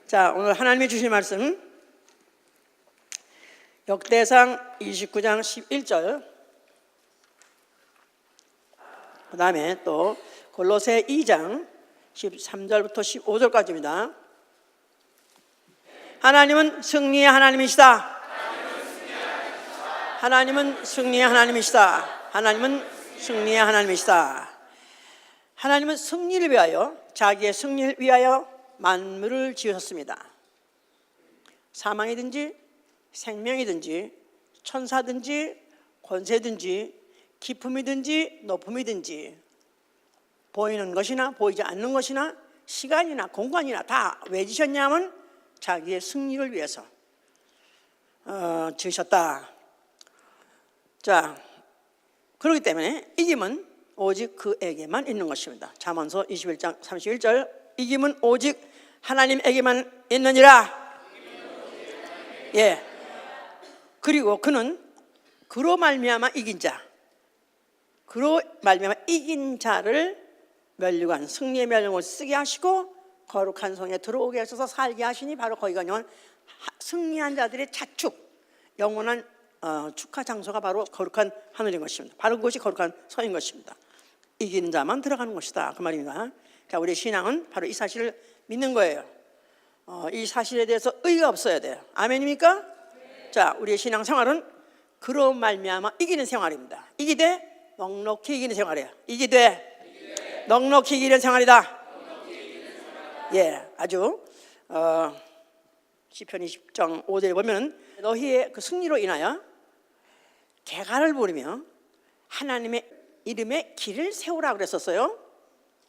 자, 오늘 하나님이 주신 말씀 역대상 29장 11절, 그 다음에 또 골로새 2장 13절부터 15절까지입니다. 하나님은 승리의 하나님이시다. 하나님은 승리의 하나님이시다. 하나님은 승리의 하나님이시다. 하나님은 승리를 위하여, 자기의 승리를 위하여 만물을 지으셨습니다. 사망이든지 생명이든지 천사든지 권세든지 기품이든지 높음이든지 보이는 것이나 보이지 않는 것이나 시간이나 공간이나 다 왜 지으셨냐면 자기의 승리를 위해서 지으셨다. 자, 그렇기 때문에 이김은 오직 그에게만 있는 것입니다. 잠언서 21장 31절, 이김은 오직 하나님에게만 있느니라. 예. 그리고 그는 그로 말미암아 이긴 자, 그로 말미암아 이긴 자를 면류관, 승리의 면류관을 쓰게 하시고 거룩한 성에 들어오게 하셔서 살게 하시니 바로 거기가 승리한 자들의 자축, 영원한 축하 장소가 바로 거룩한 하늘인 것입니다. 바로 그것이 거룩한 성인 것입니다. 이기는 자만 들어가는 것이다, 그 말입니다. 그러니까 우리의 신앙은 바로 이 사실을 믿는 거예요. 이 사실에 대해서 의의가 없어야 돼요. 아멘입니까? 자, 우리의 신앙생활은 그로 말미암아 이기는 생활입니다. 이기되 넉넉히 이기는 생활이에요. 이기되 넉넉히 이기는 생활이다. 예, 아주 시편 20장 5절에 보면 너희의 그 승리로 인하여 개가를 부리며 하나님의 이름에 길을 세우라 그랬었어요.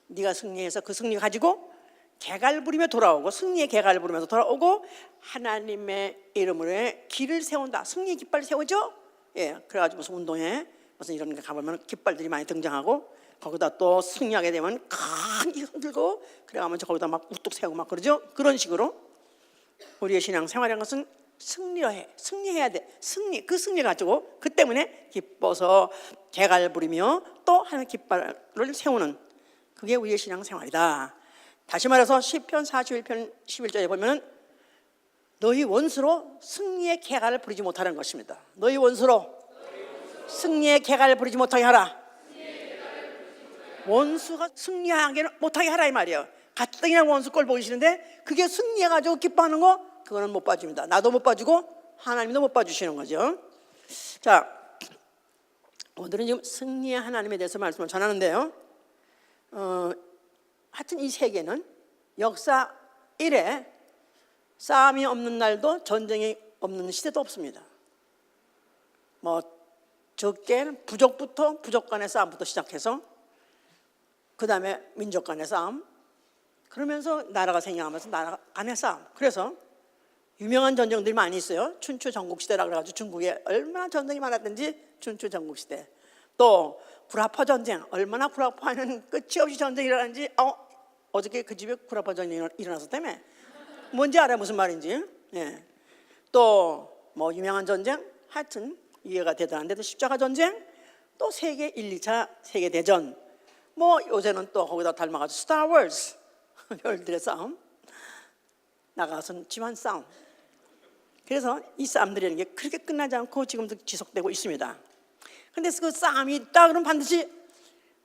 네가 승리해서 그 승리 가지고 개가를 부리며 돌아오고, 승리의 개가를 부르면서 돌아오고 하나님의 이름으로 길을 세운다. 승리의 깃발을 세우죠. 예, 그래가지고 무슨 운동회 무슨 이런 데 가보면 깃발들이 많이 등장하고 거기다 또 승리하게 되면 강하게 흔들고 그래가면서 거기다 막 우뚝 세우고 막 그러죠. 그런 식으로 우리의 신앙 생활이라는 것은 승리해야 돼. 그 승리 가지고 그 때문에 기뻐서 개가를 부리며 또 하나님의 깃발을 세우는, 그게 우리의 신앙 생활이다. 다시 말해서 시편 41편 11절에 보면 너희 원수로 승리의 개가를 부리지 못하는 것입니다. 너희 원수로 승리의 개가를 부리지 못하게 하라. 원수가 승리하게 못하게 하라 이 말이에요. 가뜩이나 원수 꼴 보기 싫은데 그게 승리해가지고 기뻐하는 거, 그거는 못 봐줍니다. 나도 못 봐주고 하나님도 못 봐주시는 거죠. 자, 오늘은 지금 승리의 하나님에 대해서 말씀을 전하는데요. 하여튼 이 세계는 역사 이래 싸움이 없는 날도 전쟁이 없는 시대도 없습니다. 뭐 적게는 부족 간의 싸움부터 시작해서 그 다음에 민족 간의 싸움, 그러면서 나라가 생겨나면서 나라 간의 싸움. 그래서 유명한 전쟁들이 많이 있어요. 춘추 전국시대라 그래가지고 중국에 얼마나 전쟁이 많았든지 춘추 전국시대. 또 구라파 전쟁, 얼마나 구라파는 끝이 없이 전쟁이 일어나는지, 어저께 그 집에 구라파 전쟁이 일어났었다며. 뭔지 알아요, 무슨 말인지. 예. 또 뭐 유명한 전쟁, 하여튼 이해가 대단한데도 십자가 전쟁, 또 세계 1, 2차 세계대전, 뭐 요새는 또 거기다 닮아가지고 스타워즈, 별들의 싸움, 나가서는 집안 싸움. 그래서 이 싸움들이라는 게 그렇게 끝나지 않고 지금도 지속되고 있습니다. 근데 그 싸움이 있다 그러면 반드시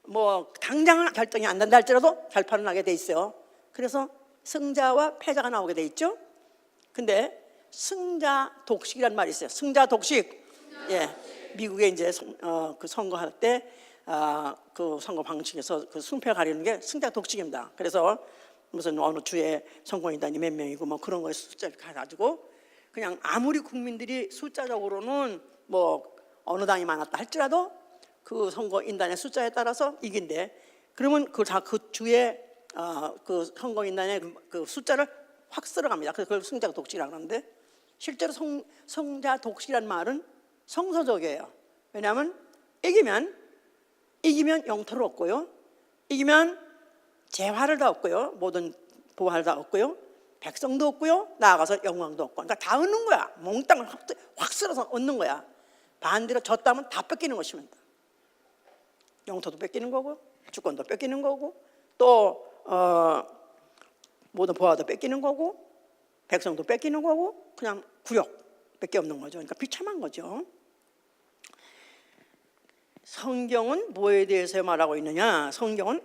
뭐 당장은 결정이 안 된다 할지라도 결판은 나게 돼 있어요. 그래서 승자와 패자가 나오게 돼 있죠. 근데 승자 독식이란 말이 있어요. 승자 독식. 예, 미국에 이제 그 선거할 때 그 선거 방식에서 그 승패 가리는 게 승자 독식입니다. 그래서 무슨 어느 주에 선거인단이 몇 명이고 뭐 그런 거에 숫자를 가지고 그냥 아무리 국민들이 숫자적으로는 뭐 어느 당이 많았다 할지라도 그 선거인단의 숫자에 따라서 이긴대. 그러면 그 주의 그 선거인단의 그 숫자를 확 쓸어갑니다. 그래서 그걸 승자 독식이라고 하는데, 실제로 승자 독식이라는 말은 성서적이에요. 왜냐하면 이기면 영토를 얻고요, 이기면 재화를 다 얻고요, 모든 보화를 다 얻고요, 백성도 얻고요, 나아가서 영광도 얻고, 그러니까 다 얻는 거야. 몽땅을 확 쓸어서 얻는 거야. 반대로 졌다면 다 뺏기는 것입니다. 영토도 뺏기는 거고, 주권도 뺏기는 거고, 또 모든 보화도 뺏기는 거고, 백성도 뺏기는 거고 그냥 구력밖에 없는 거죠. 그러니까 비참한 거죠. 성경은 뭐에 대해서 말하고 있느냐? 성경은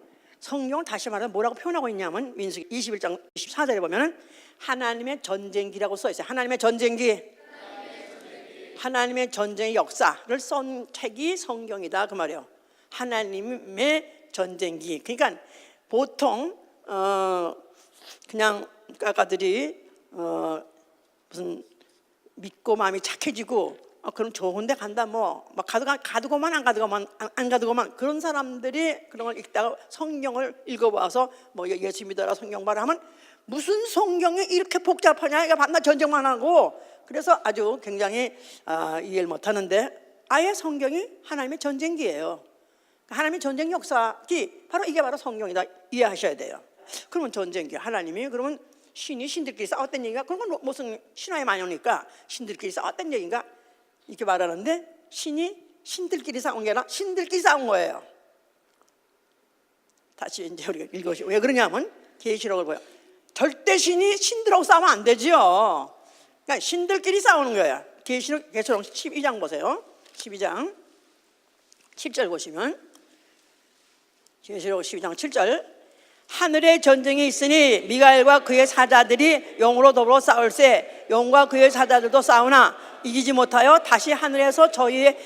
다시 말하면 뭐라고 표현하고 있냐면 민수기 21장 24절에 보면 하나님의 전쟁기라고 써 있어요. 하나님의 전쟁기. 하나님의 전쟁의 역사를 쓴 책이 성경이다 그 말이에요. 하나님의 전쟁기. 그러니까 보통 그냥 까까들이 무슨 믿고 마음이 착해지고 그럼 좋은데 간다 막 가두고만 안 가두고만 그런 사람들이 그런 걸 읽다가 성경을 읽어봐서 뭐 예수 믿어라 성경 봐라 하면 무슨 성경이 이렇게 복잡하냐, 이거 반나 전쟁만 하고 그래서 아주 굉장히 이해를 못하는데 아예 성경이 하나님의 전쟁기예요. 하나님의 전쟁 역사기 이게 바로 성경이다 이해하셔야 돼요. 그러면 전쟁기 하나님이 그러면 신이 신들끼리 싸웠던 얘기가 그런 건 무슨 신화에 많이 오니까 신들끼리 싸웠던 얘기인가 이렇게 말하는데 신이 신들끼리 싸운 게 아니라 신들끼리 싸운 거예요. 다시 이제 우리가 읽어보시죠. 왜 그러냐면 계시록을 보여. 절대 신이 신들하고 싸우면 안 되죠. 그러니까 신들끼리 싸우는 거야. 계시록 12장 보세요. 12장 7절 보시면 계시록 12장 7절 하늘에 전쟁이 있으니 미가엘과 그의 사자들이 용으로 더불어 싸울세 용과 그의 사자들도 싸우나 이기지 못하여 다시 하늘에서 저희의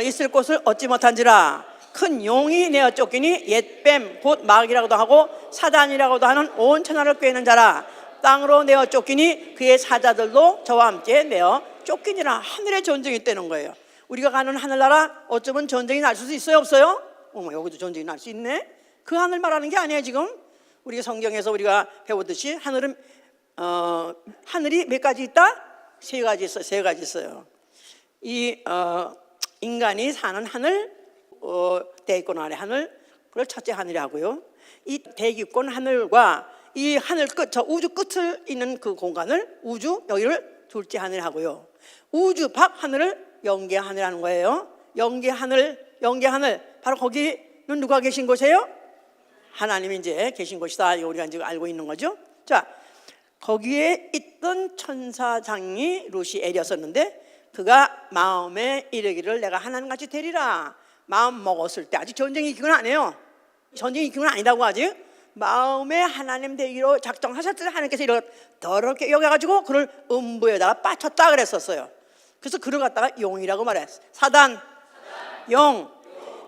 있을 곳을 얻지 못한지라 큰 용이 내어 쫓기니 옛뱀 곧 마귀라고도 하고 사단이라고도 하는 온 천하를 꿰는 자라 땅으로 내어 쫓기니 그의 사자들도 저와 함께 내어 쫓기니라. 하늘에 전쟁이 있다는 거예요. 우리가 가는 하늘나라 어쩌면 전쟁이 날 수도 있어요 없어요? 여기도 전쟁이 날 수 있네. 그 하늘 말하는 게 아니에요. 지금 우리가 성경에서 우리가 배우듯이 하늘이 몇 가지 있다? 세 가지 있어요. 세 가지 있어요. 인간이 사는 하늘, 대기권 아래 하늘, 그걸 첫째 하늘이라고요. 이 대기권 하늘과 이 하늘 끝, 저 우주 끝을 있는 그 공간을 여기를 둘째 하늘하고요. 우주 밖 하늘을 영계 하늘하는 거예요. 영계 하늘, 바로 거기는 누가 계신 곳이에요? 하나님이 이제 계신 곳이다. 이거 우리가 이제 알고 있는 거죠. 자, 거기에 있던 천사장이 루시엘이었었는데 그가 마음에 이르기를 내가 하나님같이 되리라. 마음 먹었을 때 아직 전쟁이 이기건 안 해요. 전쟁이 이기건 아니다고 아직. 마음에 하나님 되기로 작정하셨을 때 하나님께서 이렇게 더럽게 여겨가지고 그를 음부에다가 빠쳤다 그랬었어요. 그래서 그를 갖다가 용이라고 말했어요. 사단, 용.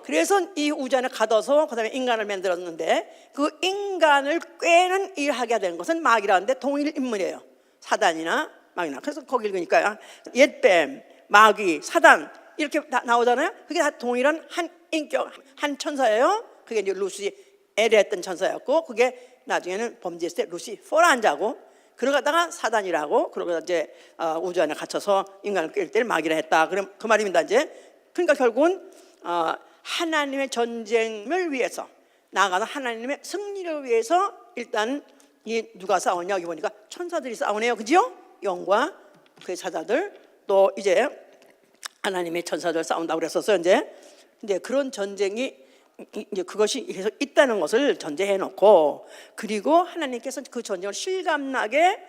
그래서 이 우주 안에 가둬서 그 다음에 인간을 만들었는데 그 인간을 꿰는 일을 하게 된 것은 마귀라는데 동일 인물이에요. 사단이나 마귀나. 그래서 거기 읽으니까 옛뱀, 마귀, 사단 이렇게 다 나오잖아요. 그게 다 동일한 한 인격, 한 천사예요. 그게 이제 루시엘이 했던 천사였고 그게 나중에는 범죄했을 때 루시퍼라는 자고 그러다가 사단이라고 그러고 이제 우주 안에 갇혀서 인간을 꿰을 때를 마귀라 했다. 그럼 그 말입니다. 이제 그러니까 결국은 하나님의 전쟁을 위해서 나아가서 하나님의 승리를 위해서 일단 이 누가 싸우냐 여기 보니까 천사들이 싸우네요. 그죠? 영과 그의 사자들 또 이제 하나님의 천사들 싸운다고 그랬었어요. 이제 그런 전쟁이 이제 그것이 계속 있다는 것을 전제해 놓고 그리고 하나님께서 그 전쟁을 실감나게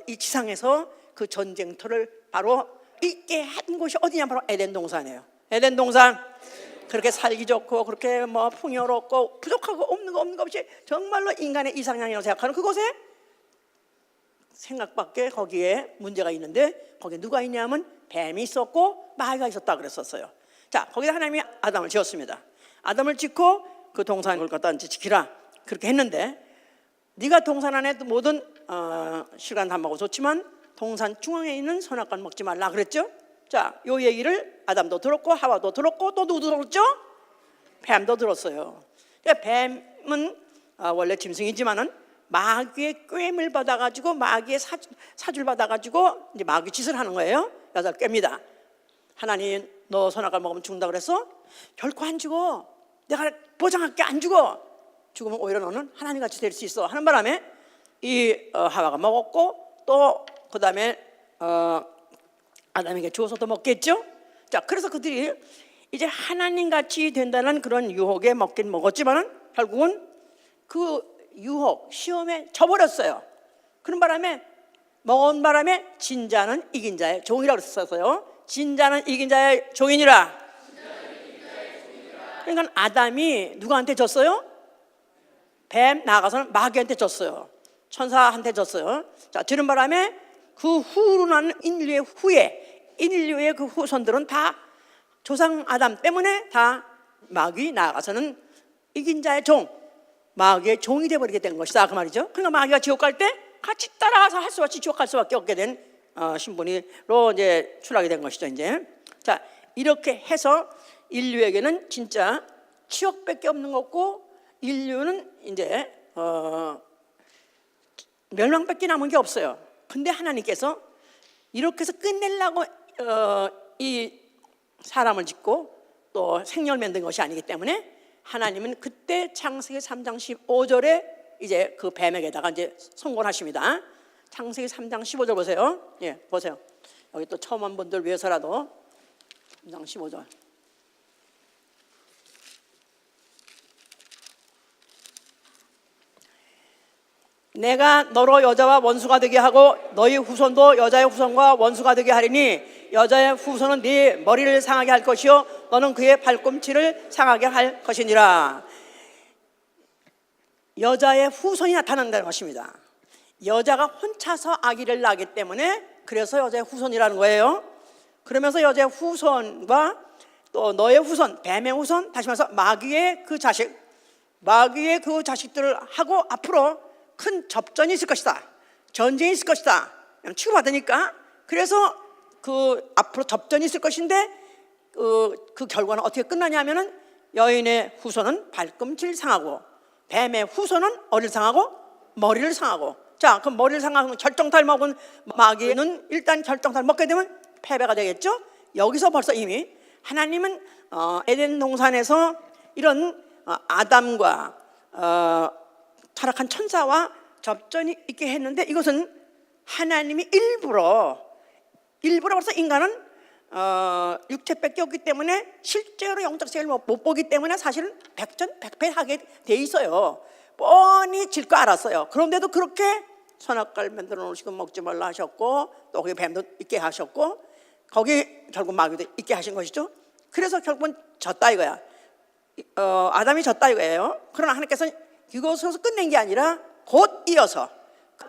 이 지상에서 그 전쟁터를 바로 있게 한 곳이 어디냐 바로 에덴 동산이에요. 에덴 동산 그렇게 살기 좋고 그렇게 뭐 풍요롭고 부족하고 없는 거 없이 정말로 인간의 이상향이라고 생각하는 그곳에 생각밖에 거기에 문제가 있는데 거기에 누가 있냐면 뱀이 있었고 마귀가 있었다 그랬었어요. 자, 거기다 하나님이 아담을 지었습니다. 아담을 짓고 그 동산을 갖다 이제 지키라 그렇게 했는데 네가 동산 안에 모든 시간 다 먹어 좋지만 동산 중앙에 있는 선악과는 먹지 말라 그랬죠. 자, 요 얘기를 아담도 들었고 하와도 들었고 또 누구 들었죠? 뱀도 들었어요. 뱀은 원래 짐승이지만은 마귀의 꿰임을 받아가지고 마귀의 사주를 받아가지고 이제 마귀 짓을 하는 거예요. 여자를 깹니다. 하나님 너 선악과를 먹으면 죽는다 그랬어? 결코 안 죽어. 내가 보장할게 안 죽어. 죽으면 오히려 너는 하나님같이 될 수 있어 하는 바람에 이 하와가 먹었고 또 그 다음에 아담에게 주어서도 먹겠죠. 자, 그래서 그들이 이제 하나님같이 된다는 그런 유혹에 먹긴 먹었지만은 결국은 그 유혹 시험에 져버렸어요. 그런 바람에 먹은 바람에 진자는 이긴 자의 종이라고 썼어요. 진자는 이긴 자의 종이니라. 그러니까 아담이 누구한테 졌어요? 뱀 나가서는 마귀한테 졌어요. 천사한테 졌어요. 자, 들은 바람에 그 후로 나는 인류의 그 후손들은 다 조상 아담 때문에 다 마귀 나가서는 이긴 자의 종, 마귀의 종이 되어버리게 된 것이다, 그 말이죠. 그러니까 마귀가 지옥 갈 때 같이 따라가서 할 수 없이 지옥 갈 수밖에 없게 된 신분으로 이제 출하게 된 것이죠. 이제 자, 이렇게 해서 인류에게는 진짜 치욕밖에 없는 거고, 인류는 이제 멸망밖에 남은 게 없어요. 근데 하나님께서 이렇게 해서 끝내려고 이 사람을 짓고 또 생명을 만든 것이 아니기 때문에 하나님은 그때 창세기 3장 15절에 이제 그 뱀에게다가 이제 선고를 하십니다. 창세기 3장 15절 보세요. 예, 보세요. 여기 또 처음 온 분들 위해서라도 3장 15절. 내가 너로 여자와 원수가 되게 하고 너희 후손도 여자의 후손과 원수가 되게 하리니 여자의 후손은 네 머리를 상하게 할 것이요 너는 그의 발꿈치를 상하게 할 것이니라. 여자의 후손이 나타난다는 것입니다. 여자가 혼자서 아기를 낳기 때문에 그래서 여자의 후손이라는 거예요. 그러면서 여자의 후손과 또 너의 후손, 뱀의 후손, 다시 말해서 마귀의 그 자식들을 하고 앞으로 큰 접전이 있을 것이다, 전쟁이 있을 것이다, 치유받으니까. 그래서 그 앞으로 접전이 있을 것인데 그 결과는 어떻게 끝나냐면은 여인의 후손은 발꿈치를 상하고 뱀의 후손은 어디를 상하고 머리를 상하고. 자, 그럼 머리를 상하면 결정타를 먹은 마귀는 일단 결정타를 먹게 되면 패배가 되겠죠. 여기서 벌써 이미 하나님은 에덴 동산에서 이런 아담과 타락한 천사와 접전이 있게 했는데, 이것은 하나님이 일부러 벌써 인간은 육체밖에 없기 때문에 실제로 영적 세계를 못 보기 때문에 사실은 백전백패하게 돼 있어요. 뻔히 질 거 알았어요. 그런데도 그렇게 선악과를 만들어 놓으시고 먹지 말라 하셨고, 또 거기 뱀도 있게 하셨고, 거기 결국 마귀도 있게 하신 것이죠. 그래서 결국은 졌다 이거야. 아담이 졌다 이거예요. 그러나 하나님께서는 이것으로서 끝낸 게 아니라 곧 이어서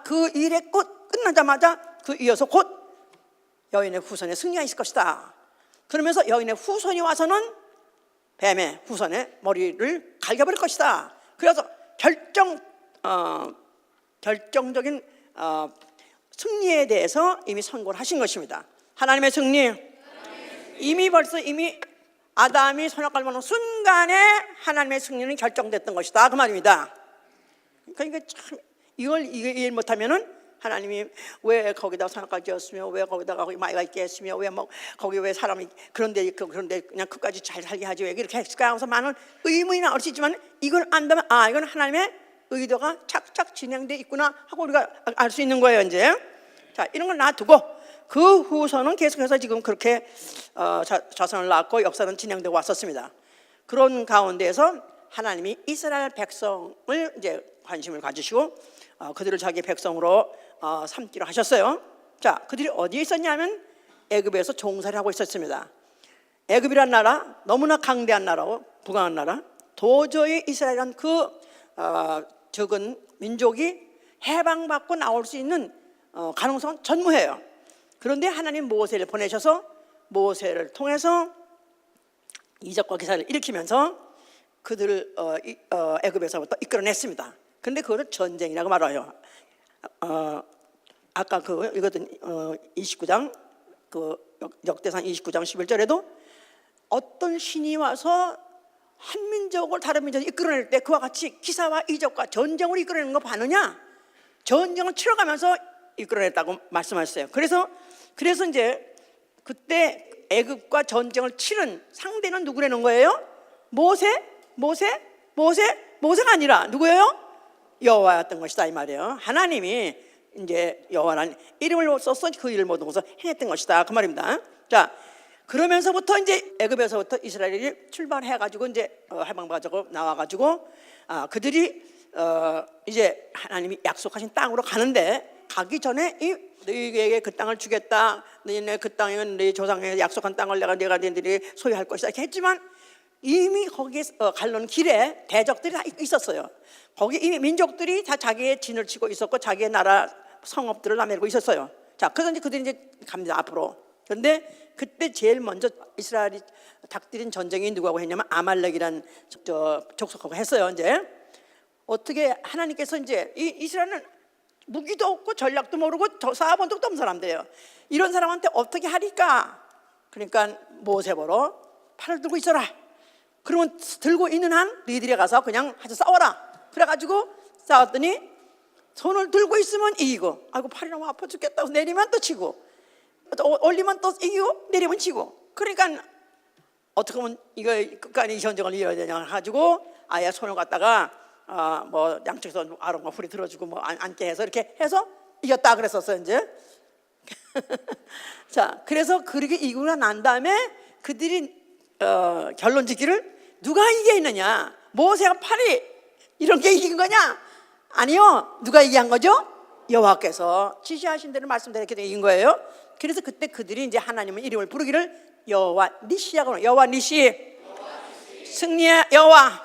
그 일에 곧 끝나자마자 그 이어서 곧 여인의 후손의 승리가 있을 것이다. 그러면서 여인의 후손이 와서는 뱀의 후손의 머리를 갈겨버릴 것이다. 그래서 결정적인 승리에 대해서 이미 선고를 하신 것입니다. 하나님의 승리, 이미 아담이 선악과를 먹는 순간에 하나님의 승리는 결정됐던 것이다, 그 말입니다. 그러니까 참 이걸 이해 못하면은 하나님이 왜 거기다 선악과 지었으며, 왜 거기다가 거기 마귀가 있게 했으며, 왜 뭐 거기 왜 사람이 그런데 그냥 끝까지 잘 살게 하지 왜 이렇게 했을까 하면서 많은 의문이 나올 수 있지만, 이걸 안다면 이건 하나님의 의도가 착착 진행돼 있구나 하고 우리가 알 수 있는 거예요. 이제 자, 이런 걸 놔두고 그 후손은 계속해서 지금 그렇게 자손을 낳고 역사는 진행되고 왔었습니다. 그런 가운데에서 하나님이 이스라엘 백성을 이제 관심을 가지시고 그들을 자기 백성으로 삼기로 하셨어요. 자, 그들이 어디에 있었냐면 애굽에서 종살이 하고 있었습니다. 애굽이란 나라, 너무나 강대한 나라고 부강한 나라, 도저히 이스라엘이란 그 적은 민족이 해방받고 나올 수 있는 가능성은 전무해요. 그런데 하나님 모세를 보내셔서 모세를 통해서 이적과 기사를 일으키면서 그들을 애굽에서부터 이끌어냈습니다. 그런데 그것을 전쟁이라고 말해요. 아까 이거든 29장 역대상 29장 11절에도 어떤 신이 와서 한 민족을 다른 민족을 이끌어낼 때 그와 같이 기사와 이적과 전쟁으로 이끌어내는 거 봤느냐? 전쟁을 치러가면서 이끌어냈다고 말씀하셨어요. 그래서 이제 그때 애굽과 전쟁을 치른 상대는 누구라는 거예요? 모세가 아니라 누구예요? 여호와였던 것이다 이 말이에요. 하나님이 이제 여호와라는 이름을 써서 그 일을 모든 것을 해냈던 것이다 그 말입니다. 자, 그러면서부터 이제 애굽에서부터 이스라엘이 출발해가지고 이제 해방받아고 나와가지고 그들이 이제 하나님이 약속하신 땅으로 가는데 가기 전에 너희에게 그 땅을 주겠다. 너희네 그 땅은 너희 조상에게 약속한 땅을 내가 너희들이 소유할 것이다. 이렇게 했지만 이미 거기에 가려는 길에 대적들이 다 있었어요. 거기 이미 민족들이 다 자기의 진을 치고 있었고 자기의 나라 성읍들을 나매고 있었어요. 자, 그래서 이제 그들이 이제 갑니다 앞으로. 그런데 그때 제일 먼저 이스라엘이 닥들인 전쟁이 누구하고 했냐면 아말렉이란 족속하고 했어요. 이제 어떻게 하나님께서 이제 이스라엘은 무기도 없고 전략도 모르고 싸워본 적도 없는 사람들이에요. 이런 사람한테 어떻게 하리까? 그러니까 모세보러 팔을 들고 있어라. 그러면 들고 있는 한 너희들이 가서 그냥 아주 싸워라. 그래가지고 싸웠더니 손을 들고 있으면 이기고, 아이고 팔이 너무 아파 죽겠다고 내리면 또 치고, 올리면 또 이기고 내리면 치고. 그러니까 어떻게 하면 이거 끝까지 이 전쟁을 이어야 되냐 가지고 아예 손을 갖다가 뭐 양쪽에서 아론과 훌이 들어주고 뭐 앉게 해서 이렇게 해서 이겼다 그랬었어요. 이제 자, 그래서 그렇게 이기고 난 다음에 그들이 결론 짓기를 누가 이기겠느냐, 모세가 팔이 이런 게 이긴 거냐? 아니요, 누가 이기한 거죠? 여호와께서 지시하신 대로 말씀대로 이렇게 이긴 거예요. 그래서 그때 그들이 이제 하나님의 이름을 부르기를 여호와 니시라고, 여호와 니시, 승리의 여호와,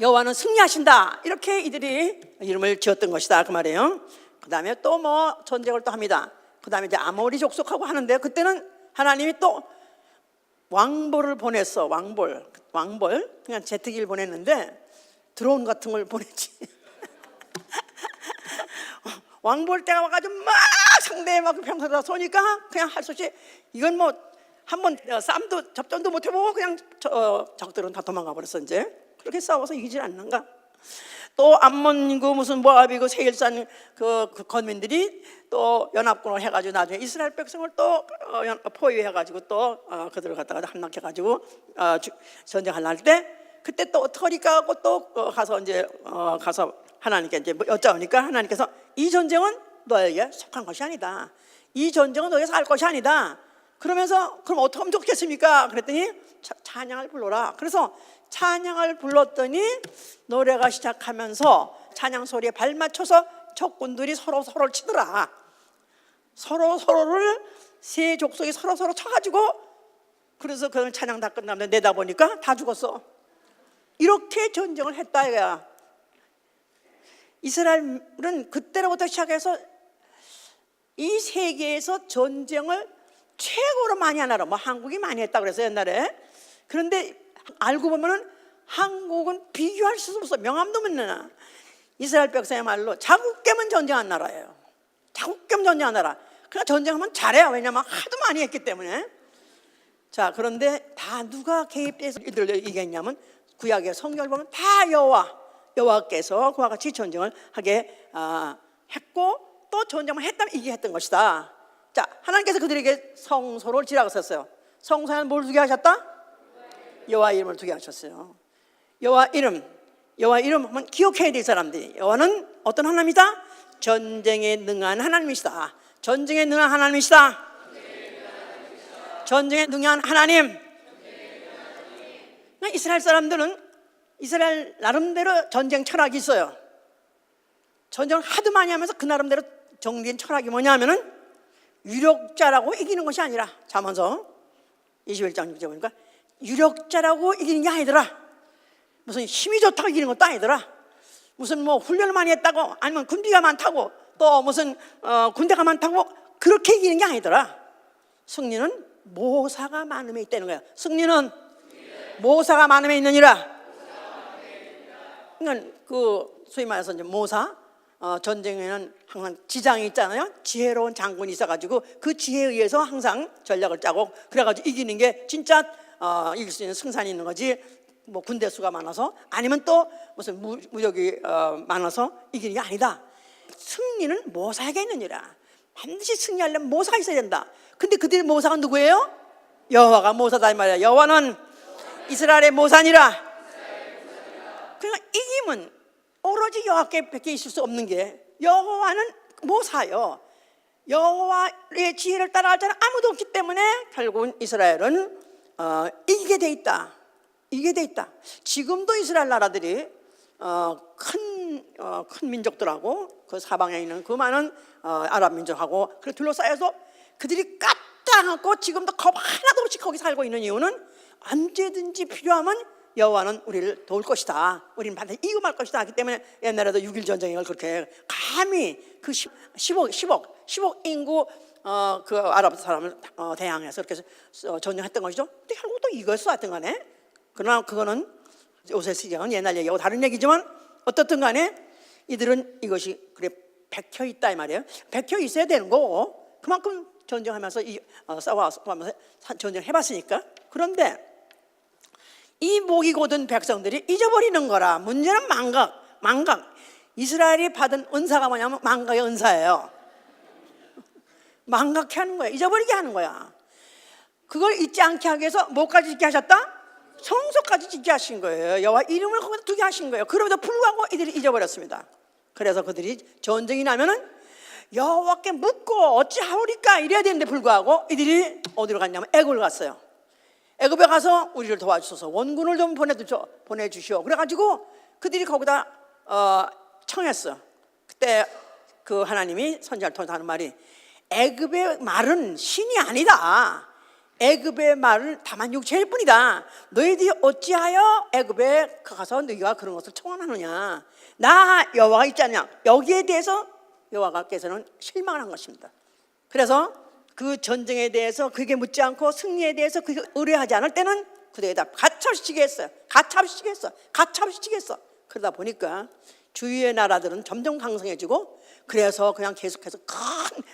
여호와는 승리하신다, 이렇게 이들이 이름을 지었던 것이다 그 말이에요. 그 다음에 또 뭐 전쟁을 또 합니다. 그 다음에 이제 아모리 족속하고 하는데요. 그때는 하나님이 또 왕볼을 보냈어. 왕볼 그냥 제트기를 보냈는데 드론 같은 걸 보냈지. 왕볼 때가 와가지고 막 상대에 막 평소보다 쏘니까 그냥 할 수 없이 이건 뭐 한번 싸움도 접전도 못 해보고 그냥 적들은 다 도망가 버렸어. 이제 그렇게 싸워서 이기질 않는가. 또 암몬이고 무슨 모압이고 세일산 그 건민들이 또 연합군을 해가지고 나중에 이스라엘 백성을 또 포위해가지고 또 그들을 갖다가 함락해가지고 전쟁할 때 그때 또 어떡하니까 하고 또 가서 이제 가서 하나님께 이제 여짜오니까 하나님께서 이 전쟁은 너에게 속한 것이 아니다. 이 전쟁은 너에게 살 것이 아니다. 그러면서 그럼 어떻게 하면 좋겠습니까? 그랬더니 찬양을 불러라. 그래서 찬양을 불렀더니 노래가 시작하면서 찬양 소리에 발맞춰서 적군들이 서로를 치더라. 서로를 세 족속이 서로 쳐가지고, 그래서 그 찬양 다 끝나면 내다보니까 다 죽었어. 이렇게 전쟁을 했다 이거야. 이스라엘은 그때로부터 시작해서 이 세계에서 전쟁을 최고로 많이 하나라. 뭐 한국이 많이 했다 그래서 옛날에. 그런데 알고 보면은 한국은 비교할 수 없어. 명함도 못 내나. 이스라엘 백성의 말로 자국 깨면 전쟁한 나라예요. 자국 깨면 전쟁한 나라. 그러니까 전쟁하면 잘해요. 왜냐면 하도 많이 했기 때문에. 자, 그런데 다 누가 개입돼서 이들을 이겼냐면 구약의 성경을 보면 다 여호와께서 그와 같이 전쟁을 하게 했고, 또 전쟁을 했다면 이게 했던 것이다. 자, 하나님께서 그들에게 성소를 지라고 썼어요. 성소에는 뭘 두게 하셨다? 여호와 이름을 두게 하셨어요. 여호와 이름 하면 기억해야 될 사람들이, 여호와는 어떤 하나님이다? 전쟁에 능한 하나님이시다. 전쟁에 능한 하나님이시다. 전쟁에 능한 하나님. 이스라엘 사람들은 이스라엘 나름대로 전쟁 철학이 있어요. 전쟁을 하도 많이 하면서 그 나름대로 정리된 철학이 뭐냐면은 유력자라고 이기는 것이 아니라, 잠언서 21장 6절 보니까 유력자라고 이기는 게 아니더라. 무슨 힘이 좋다고 이기는 것도 아니더라. 무슨 뭐 훈련을 많이 했다고, 아니면 군비가 많다고, 또 무슨 군대가 많다고 그렇게 이기는 게 아니더라. 승리는 모사가 많음에 있다는 거야. 승리는 모사가 많음에 있느니라. 그러니까 그 소위 말해서 이제 모사, 전쟁에는 항상 지장이 있잖아요. 지혜로운 장군이 있어가지고 그 지혜에 의해서 항상 전략을 짜고 그래가지고 이기는 게 진짜 이길 수 있는 승산이 있는 거지. 뭐 군대 수가 많아서, 아니면 또 무슨 무력이 많아서 이기는 게 아니다. 승리는 모사에게 있느니라. 반드시 승리하려면 모사가 있어야 된다. 근데 그들의 모사가 누구예요? 여호와가 모사다 이 말이야. 여호와는 이스라엘의 모사니라. 그러니까 이김은 오로지 여호와께밖에 있을 수 없는 게, 여호와는 모사요. 여호와의 지혜를 따라갈 자는 아무도 없기 때문에 결국은 이스라엘은 이기게 돼 있다. 이기게 돼 있다. 지금도 이스라엘 나라들이 큰 큰 민족들하고 그 사방에 있는 그 많은 아랍 민족하고 그렇게 둘러싸여서 그들이 까딱하고 지금도 겁 하나도 없이 거기 살고 있는 이유는 언제든지 필요하면 여호와는 우리를 도울 것이다, 우리는 반드시 이겨낼 것이다 하기 때문에 옛날에도 6.1 전쟁을 그렇게 감히 그 10억 인구 그 아랍 사람을 대항해서 그렇게 전쟁했던 것이죠. 근데 결국 또 이겼어 하여튼 간에. 그러나 그거는 요새 시장은 옛날 얘기하고 다른 얘기지만 어떻든 간에 이들은 이것이 그래 백혀 있다 이 말이에요. 백혀 있어야 되는 거고 그만큼 전쟁하면서 싸워가면서 전쟁해봤으니까. 그런데 이 목이 곧은 백성들이 잊어버리는 거라. 문제는 망각. 이스라엘이 받은 은사가 뭐냐면 망각의 은사예요. 망각해 하는 거야. 잊어버리게 하는 거야. 그걸 잊지 않게 하기 위해서 뭐까지 짓게 하셨다? 성소까지 짓게 하신 거예요. 여호와 이름을 거기다 두게 하신 거예요. 그럼에도 불구하고 이들이 잊어버렸습니다. 그래서 그들이 전쟁이 나면은 여호와께 묻고 어찌하오리까 이래야 되는데 불구하고 이들이 어디로 갔냐면 애굽을 갔어요. 애굽에 가서 우리를 도와주셔서 원군을 좀 보내주시오. 그래가지고 그들이 거기다 청했어. 그때 그 하나님이 선지자를 통해서 하는 말이 애굽의 말은 신이 아니다. 애굽의 말은 다만 육체일 뿐이다. 너희들이 어찌하여 애굽에 가서 너희가 그런 것을 청원하느냐. 나 여호와가 있지 않냐. 여기에 대해서 여호와께서는 실망을 한 것입니다. 그래서 그 전쟁에 대해서 그게 묻지 않고 승리에 대해서 그게 의뢰하지 않을 때는 그들에다 가차없이 했어요. 가차없이. 그러다 보니까 주위의 나라들은 점점 강성해지고 그래서 그냥 계속해서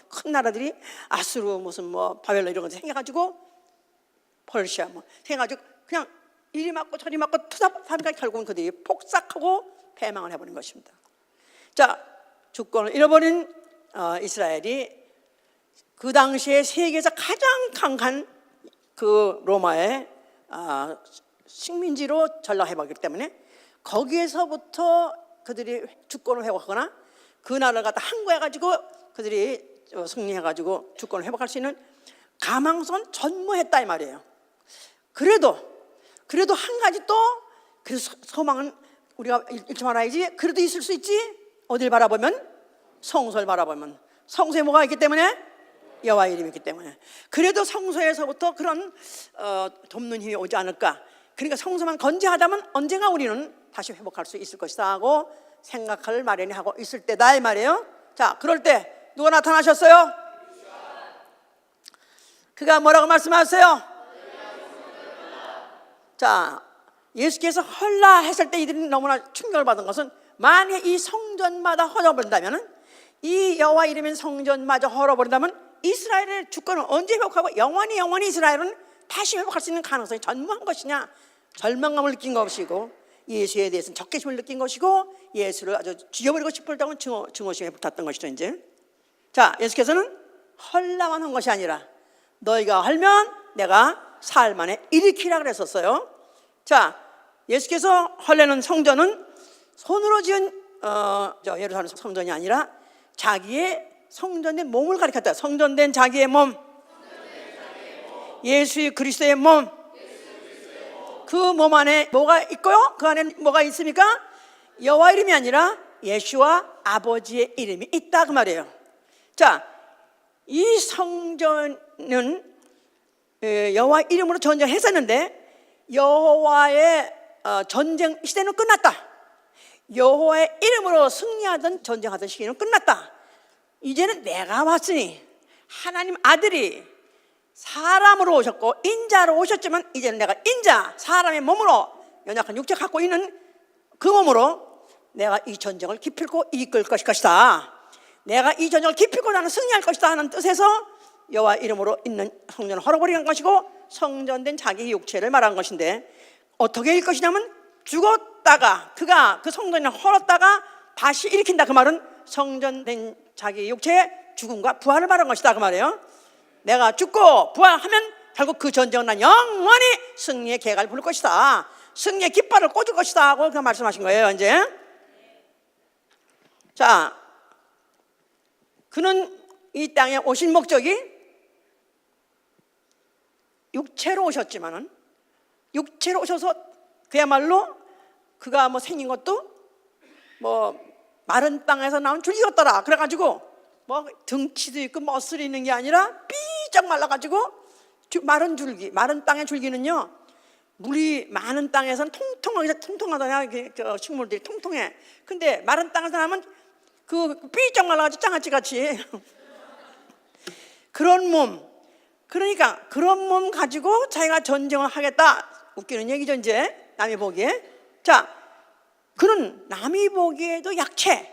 큰 나라들이 아수르 무슨 뭐 바벨론 이런 거 생겨가지고 퍼시아 뭐 생겨가지고 그냥 이리 맞고 저리 맞고 투사하니까 결국은 그들이 폭삭하고 패망을 해버린 것입니다. 자, 주권을 잃어버린 이스라엘이 그 당시에 세계에서 가장 강한 그 로마의 식민지로 전락해버렸기 때문에 거기에서부터 그들이 주권을 회복하거나 그 나라를 갖다 항거해가지고 그들이 승리해가지고 주권을 회복할 수 있는 가망성 전무했다 이 말이에요. 그래도 한 가지 또 그래서 소망은 우리가 잃지 말아야지. 그래도 있을 수 있지. 어딜 바라보면 성소를 바라보면 성소에 뭐가 있기 때문에 여호와 이름이 있기 때문에 그래도 성소에서부터 그런 돕는 힘이 오지 않을까. 그러니까 성소만 건재하다면 언젠가 우리는 다시 회복할 수 있을 것이다 하고 생각할 마련이 하고 있을 때다 이 말이에요. 자, 그럴 때 누가 나타나셨어요? 그가 뭐라고 말씀하세요? 자, 예수께서 헐라 했을 때 이들이 너무나 충격을 받은 것은 만약 이 성전마다 헐어버린다면 이 여호와 이름인 성전마저 헐어버린다면 이스라엘의 주권을 언제 회복하고 영원히 이스라엘은 다시 회복할 수 있는 가능성이 전무한 것이냐. 절망감을 느낀 것이고 예수에 대해서는 적개심을 느낀 것이고 예수를 아주 죽여버리고 싶었다고 증오심에 붙었던 것이죠. 이제 자, 예수께서는 헐라만 한 것이 아니라 너희가 헐면 내가 사흘 만에 일으키라 그랬었어요. 자, 예수께서 헐레는 성전은 손으로 지은 예루살렘 성전이 아니라 자기의 성전된 몸을 가리켰다. 성전된 자기의 몸, 예수의 그리스도의 몸. 그 몸 안에 뭐가 있고요? 그 안에 뭐가 있습니까? 여호와 이름이 아니라 예수와 아버지의 이름이 있다 그 말이에요. 자, 이 성전은 여호와 이름으로 전쟁했었는데 여호와의 전쟁 시대는 끝났다. 여호와의 이름으로 승리하던 전쟁하던 시기는 끝났다. 이제는 내가 왔으니 하나님 아들이 사람으로 오셨고 인자로 오셨지만 이제는 내가 인자 사람의 몸으로 연약한 육체 갖고 있는 그 몸으로 내가 이 전쟁을 기필코 이끌 것이다. 내가 이 전쟁을 기필코 나는 승리할 것이다 하는 뜻에서 여호와 이름으로 있는 성전을 헐어버리는 것이고 성전된 자기 육체를 말한 것인데 어떻게 일 것이냐면 죽었다가 그가 그 성전을 헐었다가 다시 일으킨다 그 말은 성전된 자기 육체의 죽음과 부활을 말한 것이다 그 말이에요. 내가 죽고 부활하면 결국 그 전쟁은 난 영원히 승리의 계가를 부를 것이다. 승리의 깃발을 꽂을 것이다 하고 그 말씀하신 거예요. 이제 자, 그는 이 땅에 오신 목적이 육체로 오셨지만은 육체로 오셔서 그야말로 그가 뭐 생긴 것도 뭐 마른 땅에서 나온 줄기 같더라. 그래가지고 뭐 등치도 있고 멋슬이 있는 게 아니라 삐쩍 말라가지고 마른 줄기, 마른 땅의 줄기는요 물이 많은 땅에서는 통통하잖아요. 식물들이 통통해. 근데 마른 땅에서 나면 그 삐쩍 말라가지고 장아찌 같이 그런 몸. 그러니까 그런 몸 가지고 자기가 전쟁을 하겠다. 웃기는 얘기죠 이제 남이 보기에. 자, 그는 남이 보기에도 약체,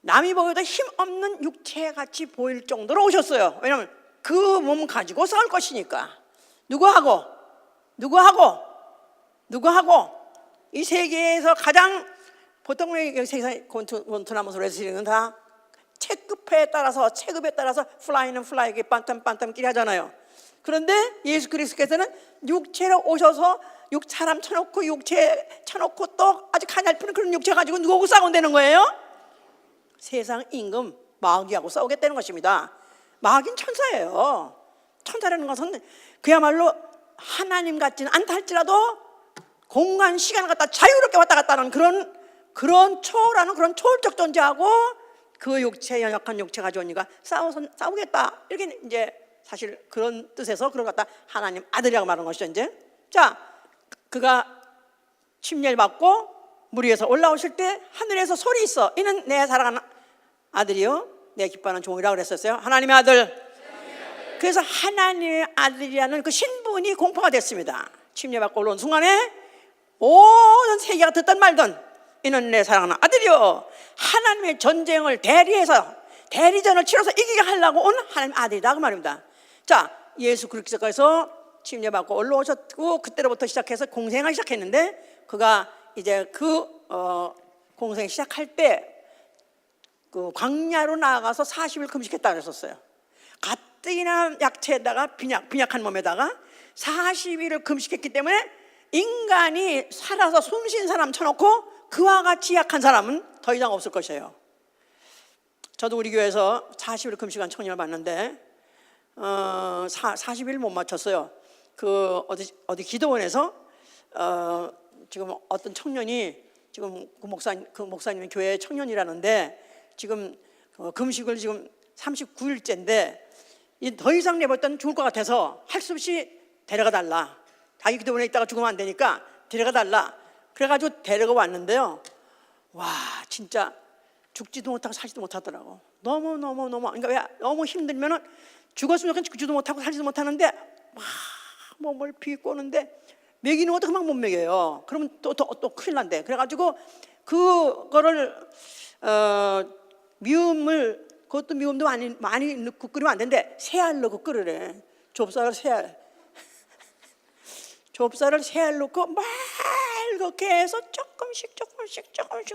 남이 보기에도 힘없는 육체같이 보일 정도로 오셨어요. 왜냐하면 그 몸 가지고 싸울 것이니까. 누구하고 이 세계에서 가장 보통 세상에 권투나무 레슬링은 다 체급에 따라서 플라이는 플라이기 반tam끼리 하잖아요. 그런데 예수 그리스도께서는 육체로 오셔서 사람 쳐놓고 육체 쳐놓고 또 아주 가냘픈 그런 육체 가지고 누구하고 싸운다는 거예요? 세상 임금 마귀하고 싸우겠다는 것입니다. 마귀는 천사예요. 천사라는 것은 그야말로 하나님 같지는 않다 할지라도 공간 시간을 갖다 자유롭게 왔다 갔다 하는 그런 초월하는 그런 초월적 존재하고 그 육체, 연약한 육체 가져오니까 싸우겠다. 이렇게 이제 사실 그런 뜻에서 그걸 갖다 하나님 아들이라고 말하는 것이죠 이제. 자, 그가 침례를 받고 물 위에서 올라오실 때 하늘에서 소리 있어. 이는 내 사랑하는 아들이요 내 기뻐하는 종이라고 그랬었어요. 하나님의 아들. 그래서 하나님의 아들이라는 그 신분이 공포가 됐습니다. 침례받고 올라온 순간에 모든 세계가 듣든 말든 이는 내 사랑하는 아들이요 하나님의 전쟁을 대리전을 치러서 이기게 하려고 온 하나님의 아들이다 그 말입니다. 자, 예수 그리스도께서 침례받고 올라오셨고 그때로부터 시작해서 공생을 시작했는데 그가 이제 공생 시작할 때 그 광야로 나아가서 40일 금식했다 그랬었어요. 가뜩이나 약체에다가 빈약한 몸에다가 40일을 금식했기 때문에 인간이 살아서 숨쉰 사람 쳐놓고 그와 같이 약한 사람은 더 이상 없을 것이에요. 저도 우리 교회에서 40일 금식한 청년을 봤는데 40일 못 맞췄어요. 그 어디 기도원에서 지금 어떤 청년이 지금 그 목사님이 교회 청년이라는데 지금 금식을 지금 39일째인데 더 이상 내버렸더니 죽을 것 같아서 할 수 없이 데려가 달라. 자기 기도원에 있다가 죽으면 안 되니까 데려가 달라. 그래가지고 데려가 왔는데요. 와, 진짜 죽지도 못하고 살지도 못하더라고. 너무 그러니까 왜 너무 힘들면은 죽었으면 죽지도 못하고 살지도 못하는데 막 몸을 비꼬는데 먹이는 것도 그만 못 먹여요. 그러면 또 큰일 난대. 그래가지고 그거를 그것도 미움도 많이 넣고 끓이면 안 되는데 새알 넣고 끓으래. 좁쌀을 새알 넣고 맑게 해서 조금씩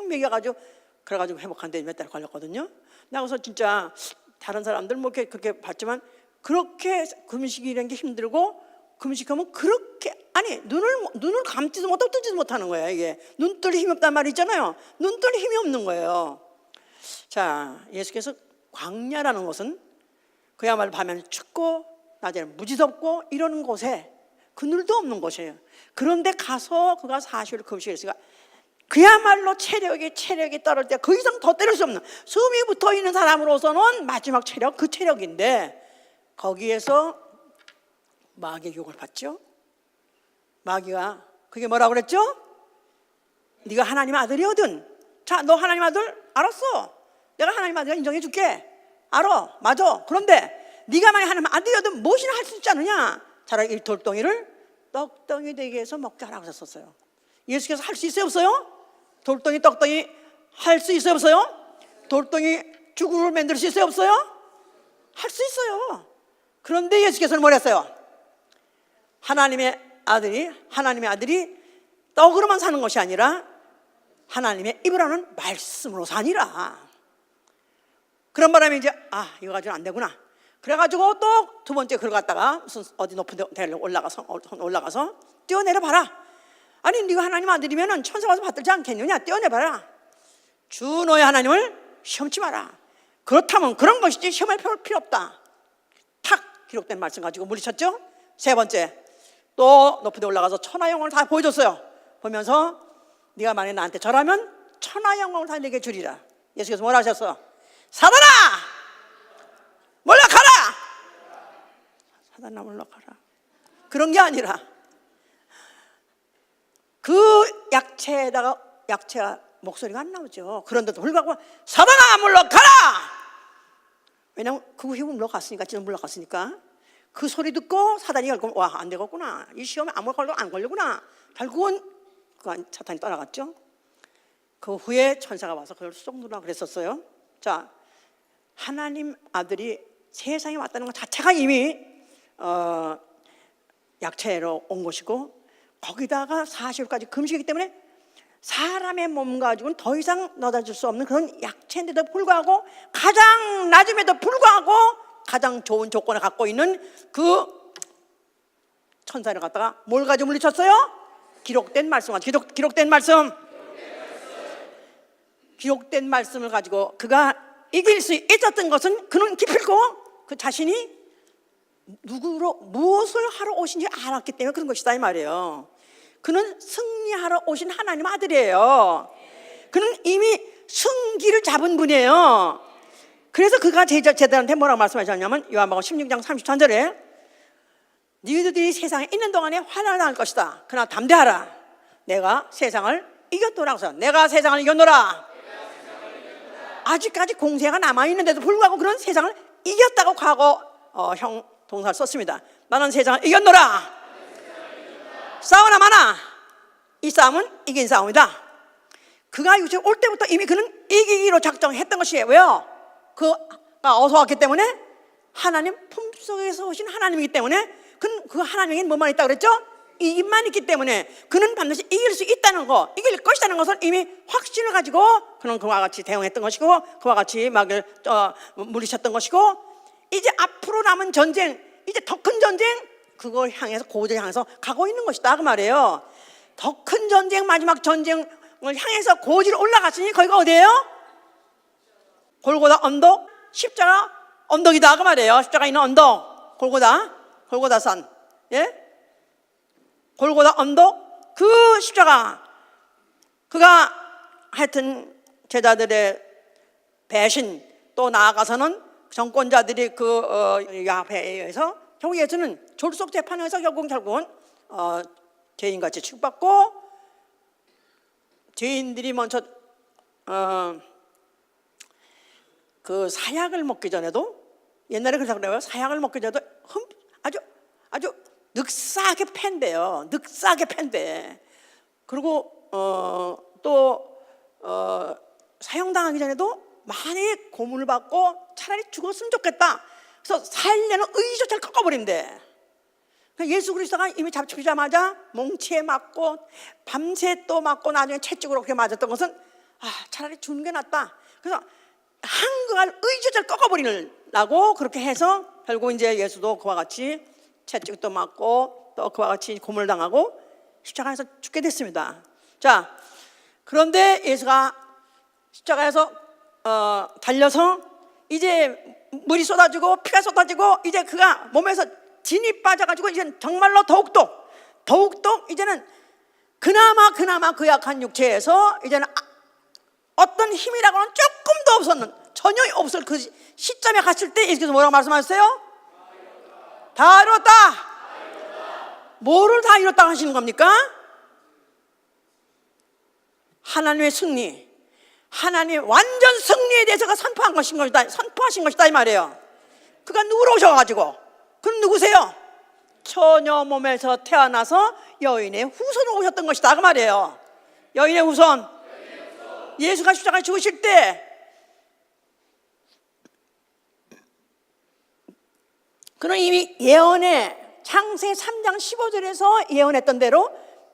먹여가지고 그래가지고 회복하는데 몇 달 걸렸거든요. 나가서 진짜 다른 사람들 뭐 그렇게 봤지만 그렇게 금식이라는 게 힘들고 금식하면 그렇게 눈을 감지도 못하고 뜨지도 못하는 거예요. 이게 눈 뜰 힘이 없단 말이 있잖아요. 눈 뜰 힘이 없는 거예요. 자, 예수께서 광야라는 것은 그야말로 밤에는 춥고 낮에는 무지덥고 이러는 곳에 그늘도 없는 곳이에요. 그런데 가서 그가 40일 금식을 했으니까 그야말로 체력이 떨어질 때 그 이상 더 때릴 수 없는 숨이 붙어 있는 사람으로서는 마지막 체력, 그 체력인데 거기에서 마귀의 유혹을 받죠. 마귀가 그게 뭐라고 그랬죠? 네가 하나님 아들이거든. 자, 너 하나님 아들 알았어. 내가 하나님 아들 인정해 줄게. 알아, 맞아. 그런데 네가 만약 하나님 아들이거든 무엇이나 할 수 있지 않느냐. 차라리 이 돌덩이를 떡덩이 되게 해서 먹게 하라고 하셨어요. 예수께서 할 수 있어요, 없어요? 돌덩이 떡덩이 할 수 있어요, 없어요? 돌덩이 죽으로 만들 수 있어요, 없어요? 할 수 있어요. 그런데 예수께서는 뭘 했어요? 하나님의 아들이 떡으로만 사는 것이 아니라 하나님의 입을 하는 말씀으로 사니라. 그런 바람에 이제 이거 가지고는 안 되구나. 그래가지고 또 두 번째 그걸 갖다가 무슨 어디 높은 데 올라가서 뛰어내려 봐라. 아니 네가 하나님 아들이면은 천사 와서 받들지 않겠느냐. 뛰어내봐라. 주 너의 하나님을 시험치 마라. 그렇다면 그런 것이지 시험할 필요 없다. 탁 기록된 말씀 가지고 물리쳤죠. 세 번째 또 높은 데 올라가서 천하 영혼을 다 보여줬어요. 보면서 네가 만약에 나한테 절하면 천하 영광을 다 내게 주리라. 예수께서 뭐라 하셨어? 사단아 물러가라. 사단아 물러가라. 그런 게 아니라 그 약체에다가 약체가 목소리가 안 나오죠. 그런데도 불구하고 사단아 물러가라. 왜냐하면 그 후에 물러갔으니까, 지금 물러갔으니까 그 소리 듣고 사단이 결국 와, 안 되겠구나, 이 시험에 아무 걸로 안 걸리구나. 결국은 그 사탄이 떠나갔죠. 그 후에 천사가 와서 그걸 쏙 누르라 그랬었어요. 자, 하나님 아들이 세상에 왔다는 것 자체가 이미 약체로 온 것이고, 거기다가 40일까지 금식이기 때문에 사람의 몸 가지고는 더 이상 넣어줄 수 없는 그런 약체인데도 불구하고, 가장 낮음에도 불구하고 가장 좋은 조건을 갖고 있는 그 천사를 갖다가 뭘 가지고 물리쳤어요? 기록된 말씀. 기록된 말씀. 기록된 말씀을 가지고 그가 이길 수 있었던 것은, 그는 기필코 그 자신이 누구로 무엇을 하러 오신지 알았기 때문에 그런 것이다 이 말이에요. 그는 승리하러 오신 하나님 아들이에요. 그는 이미 승기를 잡은 분이에요. 그래서 그가 제자들한테 뭐라고 말씀하셨냐면, 요한복음 16장 33절에 너희들이 세상에 있는 동안에 환난을 당할 것이다. 그러나 담대하라, 내가 세상을 이겼노라. 그래서 내가 세상을 이겼노라. 아직까지 공세가 남아있는데도 불구하고 그런 세상을 이겼다고 과거 형 동사를 썼습니다. 나는 세상을 이겼노라. 싸우나 마나 이 싸움은 이긴 싸움이다. 그가 유체 올 때부터 이미 그는 이기기로 작정했던 것이에요. 왜요? 그가 어서 왔기 때문에, 하나님 품속에서 오신 하나님이기 때문에, 그는 그 하나님에게 뭐만 있다고 그랬죠? 이기만 있기 때문에 그는 반드시 이길 수 있다는 거, 이길 것이라는 것을 이미 확신을 가지고 그는 그와 같이 대응했던 것이고, 그와 같이 막을 물리쳤던 것이고, 이제 앞으로 남은 전쟁, 이제 더 큰 전쟁, 그걸 향해서, 고대를 향해서 가고 있는 것이다 그 말이에요. 더 큰 전쟁, 마지막 전쟁을 향해서 고지를 올라갔으니 거기가 어디예요? 골고다 언덕, 십자가 언덕이다 그 말이에요. 십자가 있는 언덕, 골고다산, 예? 골고다 언덕, 그 십자가. 그가 하여튼 제자들의 배신, 또 나아가서는 정권자들이 그 야훼에 의해서 결국 예수는 졸속 재판에서 결국은 죄인같이 취급받고, 죄인들이 먼저 그 사약을 먹기 전에도, 옛날에 그렇다고 그래요. 사약을 먹기 전에도 아주 늑사하게 팬대요. 늑사하게 팬대. 그리고 또 사형당하기 전에도 많이 고문을 받고 차라리 죽었으면 좋겠다. 그래서 살려는 의조차를 꺾어버린대. 예수 그리스도가 이미 잡히자마자 몽치에 맞고 밤새 또 맞고 나중에 채찍으로 그렇게 맞았던 것은, 차라리 죽는 게 낫다. 그래서 한가할 의조차를 꺾어버리려고 그렇게 해서 결국 이제 예수도 그와 같이 채찍도 맞고 또 그와 같이 고문을 당하고 십자가에서 죽게 됐습니다. 자, 그런데 예수가 십자가에서 달려서 이제 물이 쏟아지고 피가 쏟아지고, 이제 그가 몸에서 진이 빠져가지고 이제 정말로 더욱더 이제는 그나마 그 약한 육체에서 이제는 어떤 힘이라고는 조금도 없었는, 전혀 없을 그 시점에 갔을 때 예수께서 뭐라고 말씀하셨어요? 다 이뤘다. 뭐를 다 이뤘다고 하시는 겁니까? 하나님의 승리, 하나님 완전 승리에 대해서가 선포하신 것이다 이 말이에요. 그가 누구로 오셔가지고, 그는 누구세요? 처녀 몸에서 태어나서 여인의 후손으로 오셨던 것이다 그 말이에요. 여인의 후손. 예수가 십자가에 죽으실 때 그는 이미 예언에 창세 3장 15절에서 예언했던 대로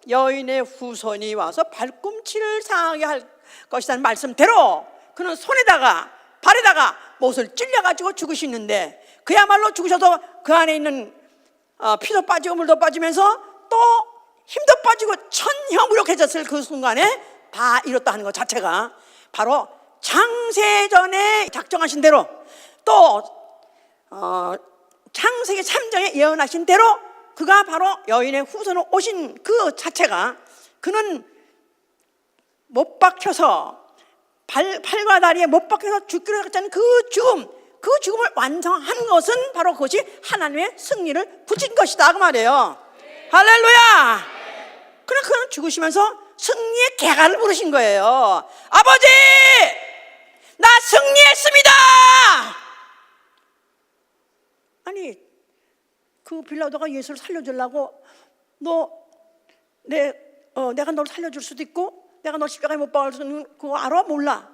여인의 후손이 와서 발꿈치를 상하게 할 것이라는 말씀대로 그는 손에다가 발에다가 못을 찔려가지고 죽으시는데, 그야말로 죽으셔서 그 안에 있는 피도 빠지고 물도 빠지면서 또 힘도 빠지고 천형무력해졌을 그 순간에 다 이뤘다 하는 것 자체가 바로 창세전에 작정하신 대로, 또 창세기 3장에 예언하신 대로 그가 바로 여인의 후손으로 오신 그 자체가, 그는 못 박혀서 팔과 다리에 못 박혀서 죽기로 했다는 그 죽음을 완성한 것은 바로 그것이 하나님의 승리를 붙인 것이다 그 말이에요. 할렐루야. 그러나 그는 죽으시면서 승리의 개가를 부르신 거예요. 아버지, 나 승리했습니다. 아니, 그 빌라도가 예수를 살려주려고 내가 너를 살려줄 수도 있고 내가 너 십자가에 못 박을 수 있는 그거 알아? 몰라.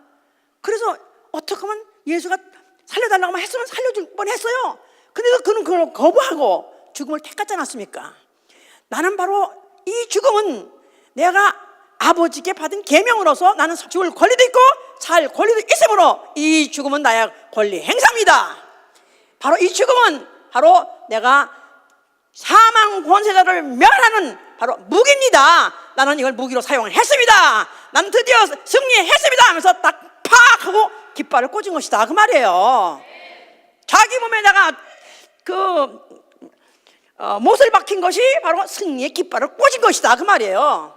그래서 어떻게 하면 예수가 살려달라고 했으면 살려줄 뻔했어요. 근데 그는 그걸 거부하고 죽음을 택하지 않았습니까? 나는 바로 이 죽음은 내가 아버지께 받은 계명으로서 나는 죽을 권리도 있고 살 권리도 있으므로 이 죽음은 나의 권리 행사입니다. 바로 이 죽음은 바로 내가 사망 권세자를 멸하는 바로 무기입니다. 나는 이걸 무기로 사용을 했습니다. 나는 드디어 승리했습니다 하면서 딱 팍 하고 깃발을 꽂은 것이다 그 말이에요. 자기 몸에 내가 못을 박힌 것이 바로 승리의 깃발을 꽂은 것이다 그 말이에요.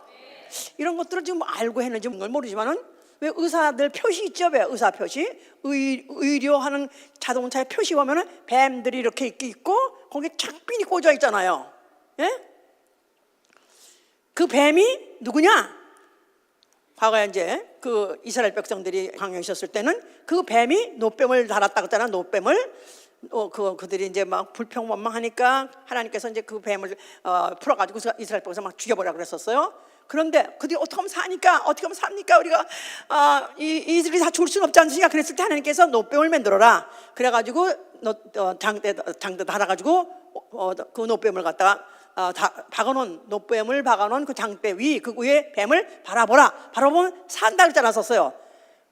이런 것들을 지금 알고 했는지 모르지만은 왜 의사들 표시 있죠? 왜 의사 표시? 의료하는 자동차에 표시 보면은 뱀들이 이렇게 있고 거기에 착빈이 꽂아 있잖아요. 예? 그 뱀이 누구냐? 과거에 이제 그 이스라엘 백성들이 광야에 있었을 때는 그 뱀이 노뱀을 달았다고 했잖아. 노뱀을 그들이 이제 막 불평원망하니까 하나님께서 이제 그 뱀을 풀어가지고 이스라엘 백성 막 죽여버리라 그랬었어요. 그런데 그들이 어떻게 하면 삽니까? 우리가 이들이 다 죽을 수는 없지 않습니까? 그랬을 때 하나님께서 노뱀을 만들어라. 그래가지고 장대 달아가지고 그 노뱀을 갖다가 노뱀을 박아놓은 그 장대 그 위에 뱀을 바라보면 산다 그랬지 않았었어요.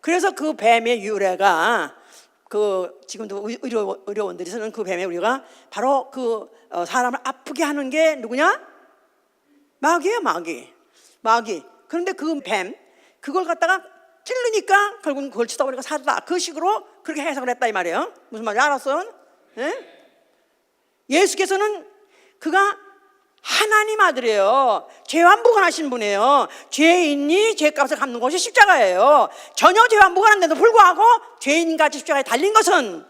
그래서 그 뱀의 유래가 지금도 의료원들이 쓰는 그 뱀의 유래가 바로 사람을 아프게 하는 게 누구냐? 마귀예요, 마귀. 그런데 그 뱀, 그걸 갖다가 찔르니까 결국은 그걸 치다버리고 살다. 그 식으로 그렇게 해석을 했다 이 말이에요. 무슨 말인지 알았어요? 예? 예수께서는 그가 하나님 아들이에요. 죄와 무관하신 분이에요. 죄인이 죄값을 갚는 것이 십자가예요. 전혀 죄와 무관한데도 불구하고 죄인같이 십자가에 달린 것은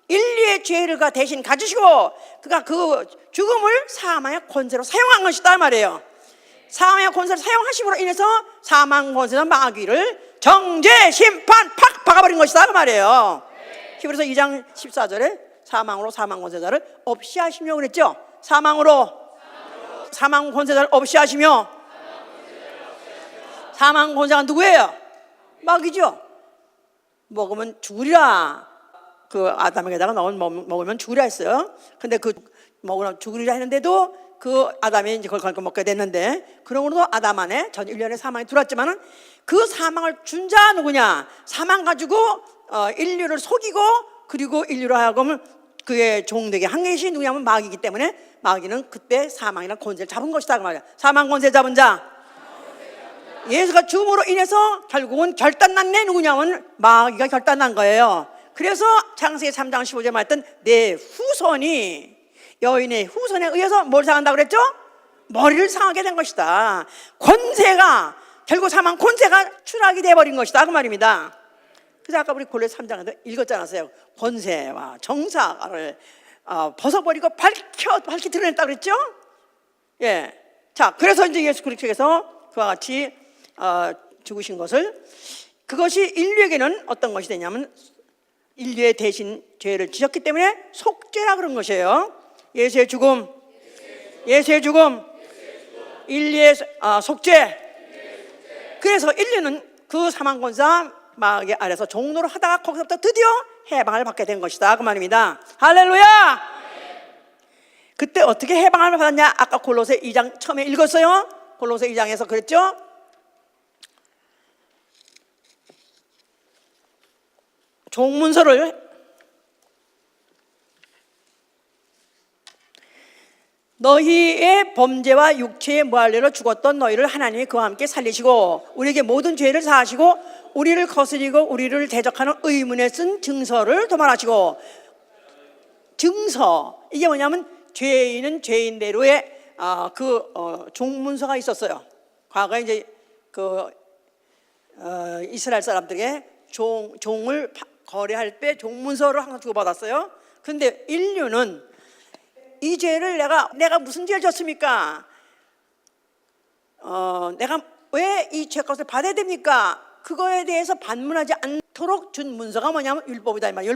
인류의 죄를 대신 가지시고 그가 그 죽음을 사망의 권세로 사용한 것이다 말이에요. 사망의 권세를 사용하심으로 인해서 사망 권세는 마귀를 정죄, 심판, 팍 박아버린 것이다 그 말이에요. 히브리서 2장 14절에 사망으로 사망 권세자를 없이 하시며 그랬죠. 사망 권세자를 없이 하시며 사망 권세가 누구예요? 마귀죠. 먹으면 죽으리라. 그 아담에게다가 먹으면 죽으리라 했어요. 근데 먹으면 죽으리라 했는데도 그 아담이 이제 그걸 걸고 먹게 됐는데 그러므로 아담 안에 전 인류의 사망이 들어왔지만은 그 사망을 준 자 누구냐? 사망 가지고 인류를 속이고 그리고 인류로 하여금 그의 종되게 한 것이 누구냐면 마귀이기 때문에 마귀는 그때 사망이라는 권세를 잡은 것이다 그 말이야. 사망 권세 잡은 자 예수가 죽음으로 인해서 결국은 결단난 누구냐면 마귀가 결단난 거예요. 그래서 창세기 3장 15절에 말했던 내 후손이 여인의 후손에 의해서 뭘 상한다고 그랬죠? 머리를 상하게 된 것이다. 권세가 결국 사망 권세가 추락이 돼버린 것이다 그 말입니다. 그래서 아까 우리 골로새 3장에도 읽었지 않았어요? 권세와 정사를 벗어버리고 밝히 드러냈다고 그랬죠? 예. 자, 그래서 이제 예수 그리스도께서 그와 같이 죽으신 것을 그것이 인류에게는 어떤 것이 되냐면 인류의 대신 죄를 지셨기 때문에 속죄라 그런 것이에요. 예수의 죽음, 인류의 속죄. 그래서 인류는 그 사망권자 마귀 아래서 종노를 하다가 거기서부터 드디어 해방을 받게 된 것이다 그 말입니다. 할렐루야. 그때 어떻게 해방을 받았냐? 아까 골로새 2장 처음에 읽었어요. 골로새 2장에서 그랬죠. 종문서를 너희의 범죄와 육체의 무할례로 죽었던 너희를 하나님이 그와 함께 살리시고 우리에게 모든 죄를 사하시고 우리를 거스리고 우리를 대적하는 의문에 쓴 증서를 도말하시고. 증서 이게 뭐냐면 죄인은 죄인대로의 종문서가 있었어요. 과거에 이제 이스라엘 사람들에게 종을 거래할 때 종문서를 항상 주고받았어요. 근데 인류는 이 죄를 내가 무슨 죄를 졌습니까? 내가 왜 이 죄값을 받아야 됩니까? 그거에 대해서 반문하지 않도록 준 문서가 뭐냐면 율법이다 이 말.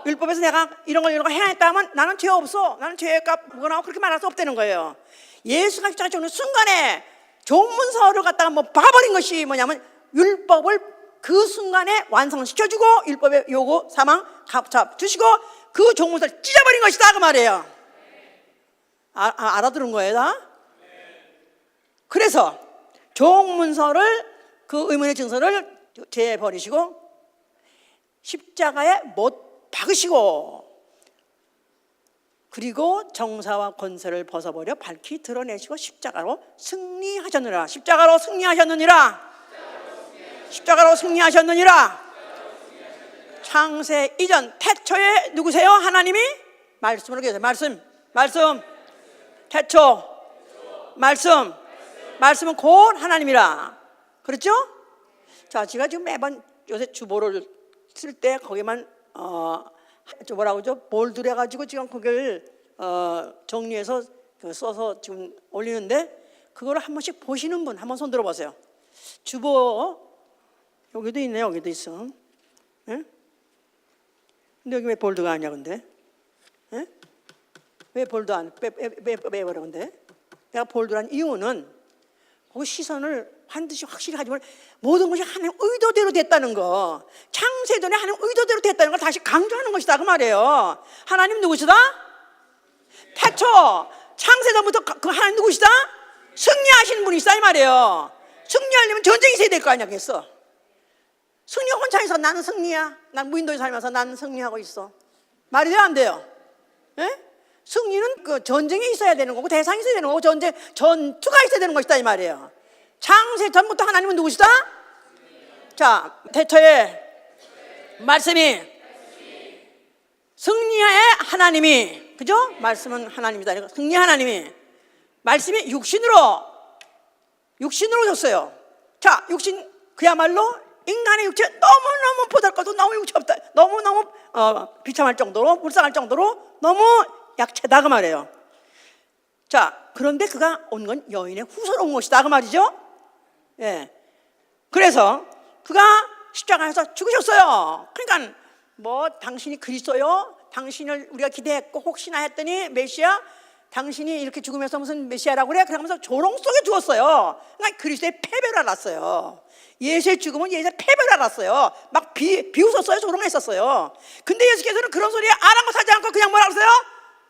율법에서 내가 이런 걸 해야 했다 하면 나는 죄 없어. 나는 죄값 무거나고 그렇게 말할 수 없다는 거예요. 예수가 십자가에 죽는 순간에 종문서를 갖다가 박아버린 것이 뭐냐면 율법을 그 순간에 완성시켜주고 율법의 요구, 사망, 값 주시고 그 종문서를 찢어버린 것이다 그 말이에요. 알아들은 거예요 다? 그래서 종문서를 그 의문의 증서를 제버리시고 십자가에 못 박으시고 그리고 정사와 권세를 벗어버려 밝히 드러내시고 십자가로 승리하셨느니라. 십자가로 승리하셨느니라. 십자가로 승리하셨느니라. 창세 이전 태초에 누구세요? 하나님이 말씀으로 계세요. 말씀 태초 말씀은 곧 하나님이라. 그렇죠? 자, 제가 지금 매번 요새 주보를 쓸 때 거기만 볼드려 가지고 지금 그걸 정리해서 써서 지금 올리는데 그거를 한 번씩 보시는 분 한번 손 들어보세요. 주보 여기도 있네. 여기도 있어. 예? 근데 여기 왜 볼드가 아니야 근데? 예? 왜 볼드 안 빼버려 근데? 내가 볼드란 이유는 그 시선을 반드시 확실히 하지만 모든 것이 하나님 의도대로 됐다는 거, 창세전에 하나님 의도대로 됐다는 걸 다시 강조하는 것이다 그 말이에요. 하나님 누구시다? 태초 창세전부터 그 하나님 누구시다? 승리하시는 분이시다 이 말이에요. 승리하려면 전쟁이 있어야 될 거 아니야 그랬어. 승리 혼자 있어. 나는 승리야. 난 무인도에 살면서 나는 승리하고 있어. 말이 돼요 안 돼요? 예? 승리는 그 전쟁이 있어야 되는 거고 대상이 있어야 되는 거고 전투가 있어야 되는 것이다 이 말이에요. 창세 전부터 하나님은 누구시다? 자, 태초에 말씀이 승리의 하나님이, 그죠? 말씀은 하나님이다. 승리 하나님이 말씀이 육신으로 오셨어요. 자, 육신 그야말로 인간의 육체 너무너무 보잘것도 너무 육체 없다. 너무너무 비참할 정도로 불쌍할 정도로 너무 약체다 그 말이에요. 자, 그런데 그가 온 건 여인의 후손 온 것이다 그 말이죠. 예. 그래서 그가 십자가에서 죽으셨어요. 그러니까 당신이 그리스도요? 당신을 우리가 기대했고 혹시나 했더니 메시아, 당신이 이렇게 죽으면서 무슨 메시아라고 그래? 그러면서 조롱 속에 죽었어요. 그러니까 그리스도의 패배를 알았어요. 예수의 죽음은 예수의 패배를 알았어요. 막 비웃었어요. 조롱했었어요. 근데 예수께서는 그런 소리에 아랑곳하지 않고 그냥 뭐라 그랬어요?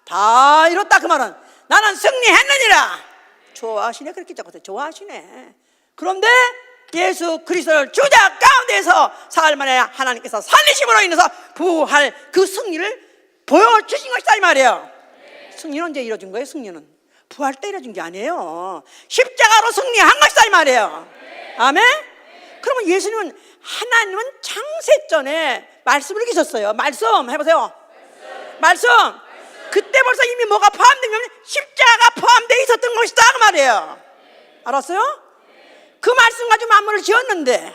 다 이뤘다 그 말은 나는 승리했느니라. 좋아하시네. 그렇게 적었어요. 좋아하시네. 그런데 예수 그리스도를 주자 가운데에서 사흘 만에 하나님께서 살리심으로 인해서 부활 그 승리를 보여주신 것이다 이 말이에요. 승리는 언제 이루어진 거예요? 승리는 부활 때 이루어진 게 아니에요. 십자가로 승리한 것이다 이 말이에요. 아멘. 그러면 예수님은 하나님은 창세전에 말씀을 계셨어요. 말씀 해보세요. 말씀. 그때 벌써 이미 뭐가 포함된 거면 십자가 포함되어 있었던 것이다 그 말이에요. 알았어요? 그 말씀 가지고 만물을 지었는데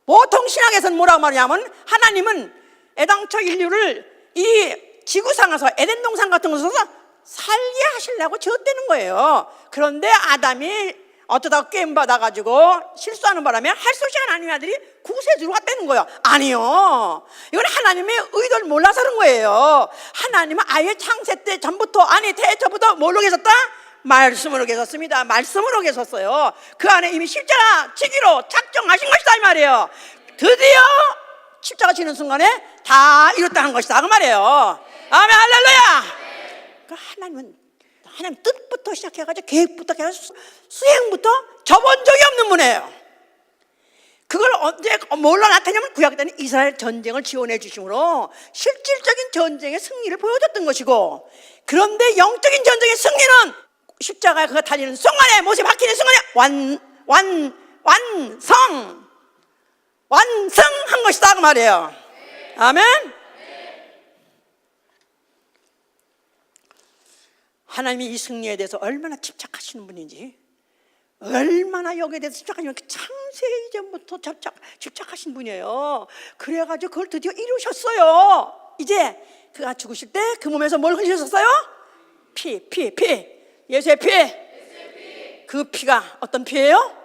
보통 신학에서는 뭐라고 말하냐면 하나님은 애당초 인류를 이 지구상에서 에덴 동산 같은 곳에서 살게 하시려고 지었다는 거예요. 그런데 아담이 어쩌다가 게임받아가지고 실수하는 바람에 할 수 없이 하나님의 아들이 구세주로 갔다는 거예요. 아니요, 이건 하나님의 의도를 몰라서 그런 거예요. 하나님은 아예 창세 때 전부터 태초부터 뭘로 계셨다? 말씀으로 계셨습니다. 말씀으로 계셨어요. 그 안에 이미 십자가 지기로 작정하신 것이다 이 말이에요. 드디어 십자가 지는 순간에 다 이뤘다는 것이다 그 말이에요. 아멘 할렐루야. 그 하나님 뜻부터 시작해가지고 계획부터 해가지고 수행부터 접은 적이 없는 분이에요. 그걸 언제 뭘로 나타내냐면 구약 때는 이스라엘 전쟁을 지원해 주심으로 실질적인 전쟁의 승리를 보여줬던 것이고, 그런데 영적인 전쟁의 승리는 십자가에 그가 달리는 순간에, 못에 박히는 순간에 완성한 것이다 그 말이에요. 아멘. 하나님이 이 승리에 대해서 얼마나 집착하시는 분인지, 얼마나 여기에 대해서 집착하냐면 창세기 전부터 집착하신 분이에요. 그래가지고 그걸 드디어 이루셨어요. 이제 그가 죽으실 때 그 몸에서 뭘 흘리셨어요? 피. 예수의 피. 그 피가 어떤 피예요?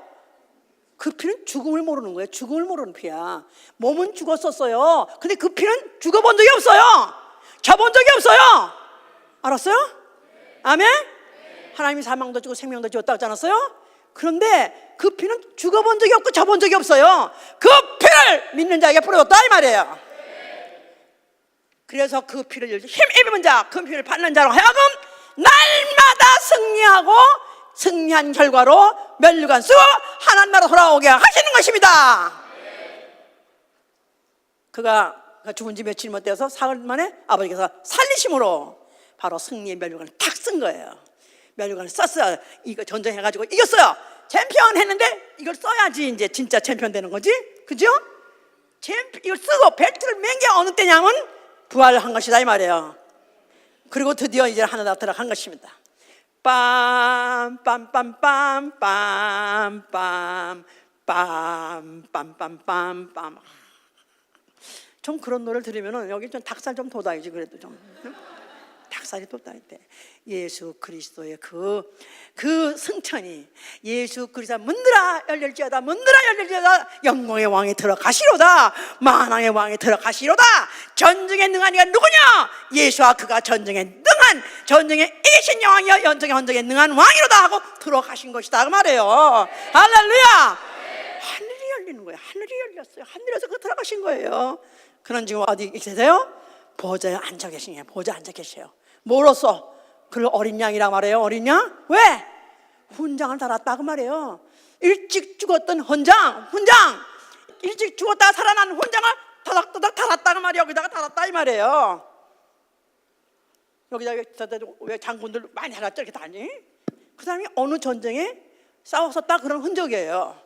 그 피는 죽음을 모르는 거예요. 죽음을 모르는 피야. 몸은 죽었었어요. 근데 그 피는 죽어본 적이 없어요. 져본 적이 없어요. 알았어요? 아멘? 하나님이 사망도 주고 생명도 주었다고 하지 않았어요? 그런데 그 피는 죽어본 적이 없고 져본 적이 없어요. 그 피를 믿는 자에게 뿌려줬다 이 말이에요. 그래서 그 피를 힘 입은 자, 그 피를 받는 자로 하여금 날마다 승리하고 승리한 결과로 면류관 쓰고 하나님 나라 돌아오게 하시는 것입니다. 그가 죽은 지 며칠 못 되어서 사흘 만에 아버지께서 살리심으로 바로 승리의 면류관을 탁 쓴 거예요. 면류관을 썼어요. 이거 전쟁해가지고 이겼어요. 챔피언 했는데 이걸 써야지 이제 진짜 챔피언 되는 거지, 그죠? 이걸 쓰고 벨트를 맨 게 어느 때냐면 부활한 것이다 이 말이에요. 그리고 드디어 이제 하나님 들어간 것입니다. 빰빰빰빰빰빰빰빰빰빰빰. 좀 그런 노래를 들으면은 여기 좀 닭살 좀 돋아야지. 그래도 좀 닭살이 돋아야 돼. 예수 그리스도의 그 승천이, 예수 그리스도 문드라 열릴지어다, 문드라 열릴지어다, 영광의 왕에 들어가시로다, 만왕의 왕에 들어가시로다. 전쟁에 능한 이가 누구냐? 예수와 그가 전쟁에 능한, 전쟁에 이기신 왕이여 전쟁에 능한 왕이로다 하고 들어가신 것이다 그 말이에요. 할렐루야. 하늘이 열리는 거예요. 하늘이 열렸어요. 하늘에서 그 들어가신 거예요. 그런 지금 어디 계세요? 보좌에 앉아 계시네요. 보좌에 앉아 계세요. 뭐로써? 그걸 어린 양이라 말해요. 어린 양? 왜? 훈장을 달았다 그 말이에요. 일찍 죽었던 훈장 일찍 죽었다 살아난 훈장을 토닥토닥 달았다 그 말이에요. 여기다가 달았다 이 말이에요. 여기다가 왜 장군들 많이 달았죠? 이렇게 다니? 그 사람이 어느 전쟁에 싸웠었다 그런 흔적이에요.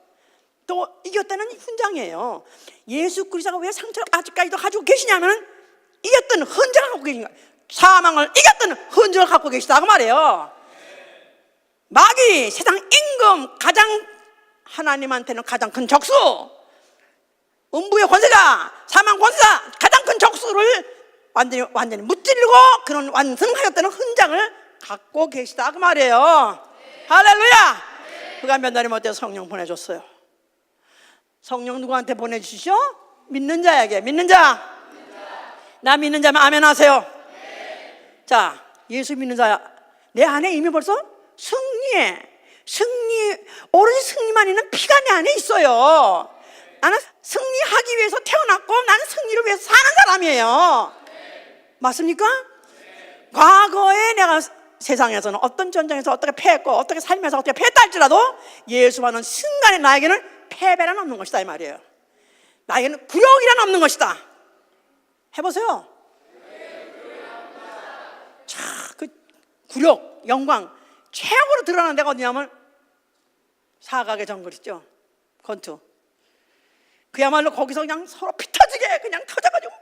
또 이겼다는 훈장이에요. 예수 그리스도가 왜 상처를 아직까지도 가지고 계시냐면 이겼던 흔적을 갖고 계신 거예요. 사망을 이겼던 흔적을 갖고 계시다 그 말이에요. 마귀, 세상 임금, 가장 하나님한테는 가장 큰 적수, 음부의 권세자, 사망 권세자, 가장 큰 적수를 완전히 무찌르고 그런 완성하였다는 흔적을 갖고 계시다 그 말이에요. 할렐루야. 그가 몇 날이 못해서 성령 보내줬어요. 성령 누구한테 보내주시죠? 믿는 자에게. 믿는 자. 나 믿는 자면 아멘 하세요. 자, 예수 믿는 자, 내 안에 이미 벌써 오로지 승리만 있는 피가 내 안에 있어요. 나는 승리하기 위해서 태어났고 나는 승리를 위해서 사는 사람이에요. 맞습니까? 과거에 내가 세상에서는 어떤 전쟁에서 어떻게 패했고 어떻게 살면서 어떻게 패했다 할지라도 예수와는 순간에 나에게는 패배란 없는 것이다 이 말이에요. 나에게는 굴욕이란 없는 것이다. 해보세요. 자, 그 굴욕, 영광 최고로 드러나는 데가 어디냐면 사각의 정글 있죠. 권투. 그야말로 거기서 그냥 서로 피 터지게 그냥 터져가지고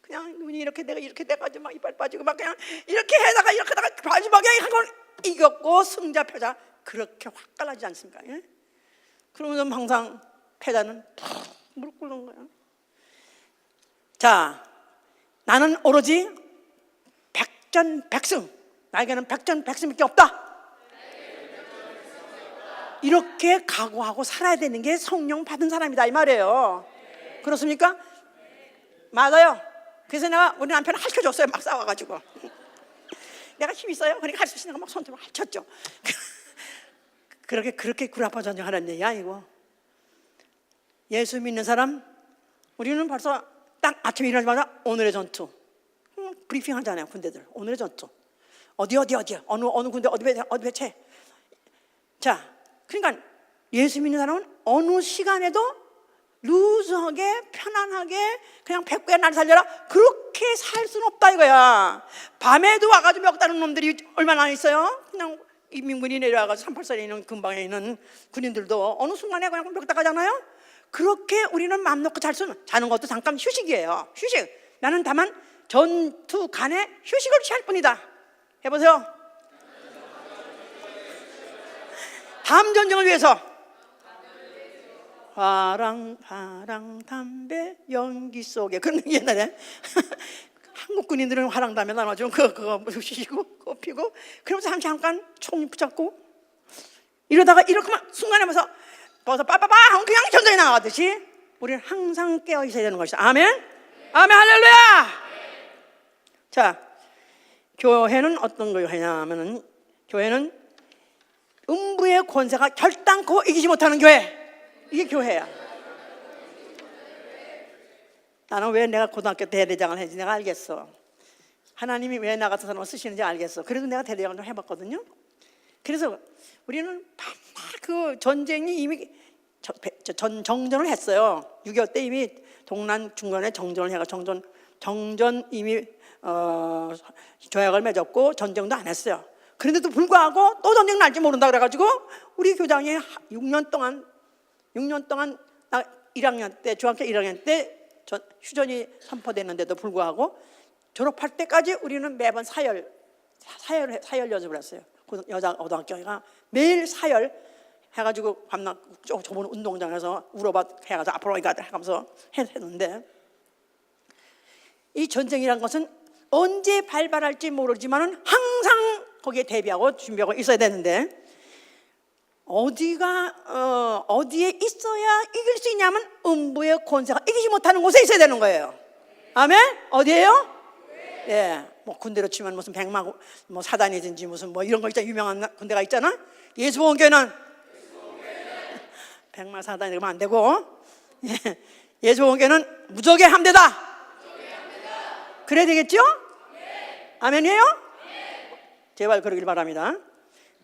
그냥 눈이 이렇게 내가 이렇게 돼가지고 막 이빨 빠지고 막 그냥 이렇게 해다가 마지막에 한 걸 이겼고 승자 패자 그렇게 확 갈라지지 않습니까? 예? 그러면 항상 패자는 무릎 꿇는 거야. 자, 나는 오로지 백전백승, 나에게는 백전백승밖에 없다. 이렇게 각오하고 살아야 되는 게 성령 받은 사람이다 이 말이에요. 그렇습니까? 맞아요. 그래서 우리 남편을 핥혀줬어요. 막 싸워가지고 내가 힘 있어요. 그러니까 할 수 있으니까 막 손톱을 핥혔죠. 그렇게 구라파 전쟁하는 얘기야 이거. 예수 믿는 사람, 우리는 벌써 딱 아침에 일어나자마자 오늘의 전투 브리핑 하잖아요. 군대들 오늘의 전투 어디 어느 군대 어디 배치. 자, 그러니까 예수 믿는 사람은 어느 시간에도 루즈하게 편안하게 그냥 백구야 날 살려라 그렇게 살 수는 없다 이거야. 밤에도 와가지고 멱다른 놈들이 얼마나 있어요. 그냥 인민군이 내려와가지고 38선에 있는 근방에 있는 군인들도 어느 순간에 그냥 멱다 가잖아요. 그렇게 우리는 마음 놓고 자는 것도 잠깐 휴식이에요. 휴식. 나는 다만 전투 간에 휴식을 취할 뿐이다. 해보세요. 다음 전쟁을 위해서 화랑 담배 연기 속에, 그런 게 옛날에 한국 군인들은 화랑 담배 나눠주면 그거 부시고 그거 피고 그러면서 잠깐 총 붙잡고 이러다가 이렇게만 순간에 벌써 빠빠빠 하면 그냥 전쟁이 나가듯이 우리는 항상 깨어 있어야 되는 것이다. 아멘? 아멘, 할렐루야! 자, 교회는 어떤 걸 하냐면은, 교회는 음부의 권세가 결단코 이기지 못하는 교회. 이게 교회야. 나는 왜 내가 고등학교 대대장을 했는지 내가 알겠어. 하나님이 왜 나 같은 사람을 쓰시는지 알겠어. 그래도 내가 대대장을 좀 해봤거든요. 그래서 우리는 밤낮 그 전쟁이 이미 정전을 했어요. 6.25 때 이미 동란 중간에 정전을 해가 정전 이미 조약을 맺었고 전쟁도 안 했어요. 그런데도 불구하고 또 전쟁 날지 모른다 그래가지고 우리 교장이 6년 동안 나 1학년 때, 중학교 1학년 때 휴전이 선포됐는데도 불구하고 졸업할 때까지 우리는 매번 사열 연습을 했어요. 여자 고등학교가 매일 사열 해가지고 밤낮 좁은 운동장에서 우러밭 해가지고 앞으로 해가면서 했는데, 이 전쟁이란 것은 언제 발발할지 모르지만은 항상 거기에 대비하고 준비하고 있어야 되는데, 어디에 있어야 이길 수 있냐면 음부의 권세가 이기지 못하는 곳에 있어야 되는 거예요. 아멘? 어디예요? 예, 뭐 군대로 치면 무슨 백마 뭐 사단이든지 무슨 뭐 이런 거 있잖아. 유명한 군대가 있잖아. 예수보험교회는 백마 사단이 그러면 안 되고, 예수보험교회는 무적의 함대다. 그래야 되겠죠? 아멘이에요? 제발 그러길 바랍니다.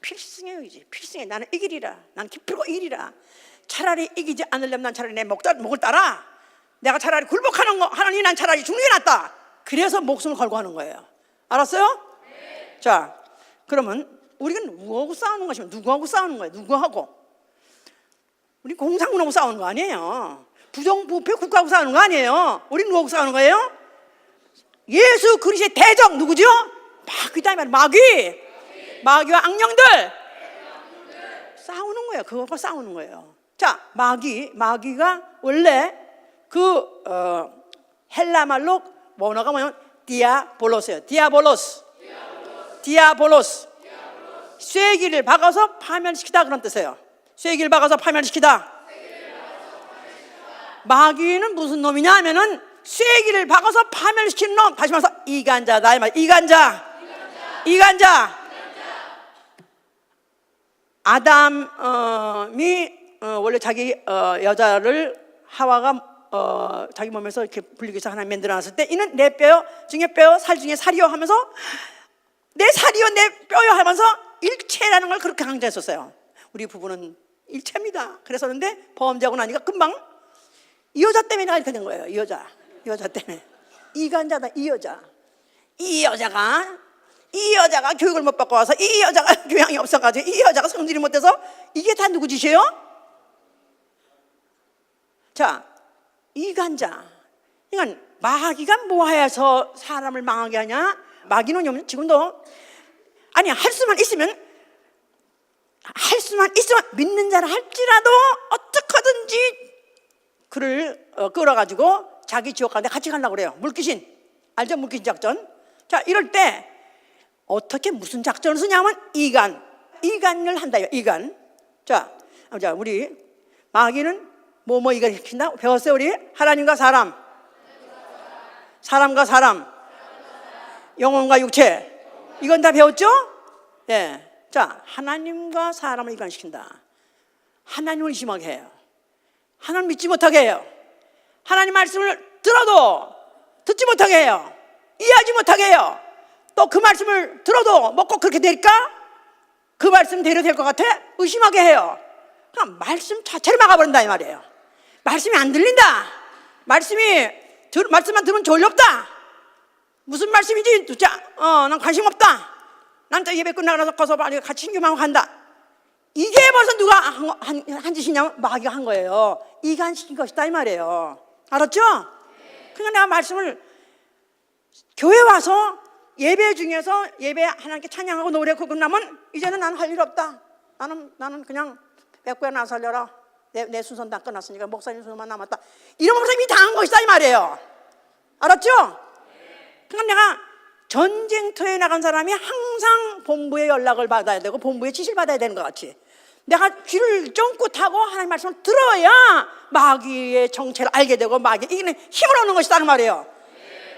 필승의 의지, 필승의 나는 이기리라. 난 기필고 이기리라. 차라리 이기지 않으려면 난 차라리 내 목을 따라. 내가 차라리 굴복하는 거 하나님, 난 차라리 죽는 게 낫다. 그래서 목숨을 걸고 하는 거예요. 알았어요? 네. 자, 그러면 우리가 누구하고 싸우는 것이면 누구하고 싸우는 거예요? 누구하고? 우리 공산군하고 싸우는 거 아니에요. 부정부패 국가하고 싸우는 거 아니에요. 우리 누구하고 싸우는 거예요? 예수 그리스도의 대적 누구죠? 마귀다 이 말이에요. 마귀와 악령들 싸우는 거예요. 그거하고 싸우는 거예요. 자, 마귀가 원래 헬라 말로 원어가 뭐냐면 디아볼로스예요. 디아볼로스. 쐐기를 박아서 파멸시키다 그런 뜻이에요. 쐐기를 박아서 파멸시키다. 마귀는 무슨 놈이냐 하면은 쐐기를 박아서 파멸시키는 놈. 다시 말해서 이간자다 이 말. 이간자. 아담이 원래 자기 여자를 하와가 자기 몸에서 이렇게 불리기 위해서 하나님 만들어놨을 때, 이는 내 뼈 중에 뼈, 살 중에 살이요 하면서 내 살이요 내 뼈요 하면서 일체라는 걸 그렇게 강조했었어요. 우리 부부는 일체입니다. 그랬었는데 범죄하고 나니까 금방 이 여자 때문에 이렇게 된 거예요. 이 여자 때문에. 이간자다. 이 여자가 교육을 못 받고 와서, 이 여자가 교양이 없어가지고, 이 여자가 성질이 못돼서, 이게 다 누구 짓이에요? 자, 이간자. 그러니까 마귀가 뭐하여서 사람을 망하게 하냐? 마귀는 지금도 할 수만 있으면 믿는 자를 할지라도 어떻게든지 그를 끌어가지고 자기 지옥 가는데 같이 가려고 그래요. 물귀신. 알죠? 물귀신 작전. 자, 이럴 때 어떻게 무슨 작전을 쓰냐면 이간을 한다. 이간. 자, 우리 마귀는 이간 시킨다. 배웠어요 우리? 하나님과 사람과 사람, 영혼과 육체. 이건 다 배웠죠? 예. 자, 하나님과 사람을 이간시킨다. 하나님을 의심하게 해요. 하나님 믿지 못하게 해요. 하나님 말씀을 들어도 듣지 못하게 해요. 이해하지 못하게 해요. 또 그 말씀을 들어도 뭐 꼭 그렇게 될까? 그 말씀대로 될 것 같아? 의심하게 해요. 그럼 말씀 자체를 막아버린다 이 말이에요. 말씀이 안 들린다. 말씀만 들으면 졸렵다. 무슨 말씀이지? 난 관심 없다. 난 저 예배 끝나고 나서 가서 같이 신경하고 간다. 이게 벌써 누가 한 짓이냐면 마귀가 한 거예요. 이간시킨 것이다 이 말이에요. 알았죠? 그러니까 내가 말씀을 교회 와서 예배 중에서 예배 하나님께 찬양하고 노래하고 끝나면 이제는 난 할 일 없다. 나는 그냥 백구야 나 살려라. 내 순서는 다 끝났으니까 목사님 순서만 남았다. 이런 목사님이 당한 것이다 이 말이에요. 알았죠? 그러니까 내가 전쟁터에 나간 사람이 항상 본부에 연락을 받아야 되고 본부에 지시를 받아야 되는 것 같이, 내가 귀를 쫑긋하고 하나님 말씀을 들어야 마귀의 정체를 알게 되고 마귀 이기는 힘을 얻는 것이다 그 말이에요.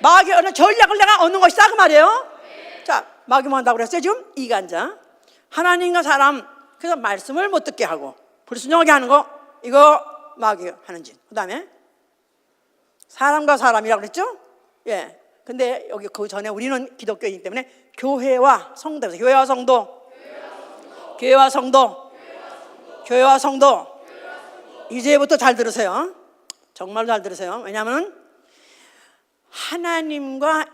마귀의 어느 전략을 내가 얻는 것이다 그 말이에요. 자, 마귀 뭐 한다고 그랬어요? 지금 이간자, 하나님과 사람, 그래서 말씀을 못 듣게 하고 불순종하게 하는 거, 이거 마귀 하는 짓. 그 다음에 사람과 사람이라고 그랬죠? 예. 근데 여기 그 전에 우리는 기독교이기 때문에 교회와 성도에서 교회와 성도, 교회와 성도, 교회와 성도. 이제부터 잘 들으세요. 정말로 잘 들으세요. 왜냐하면 하나님과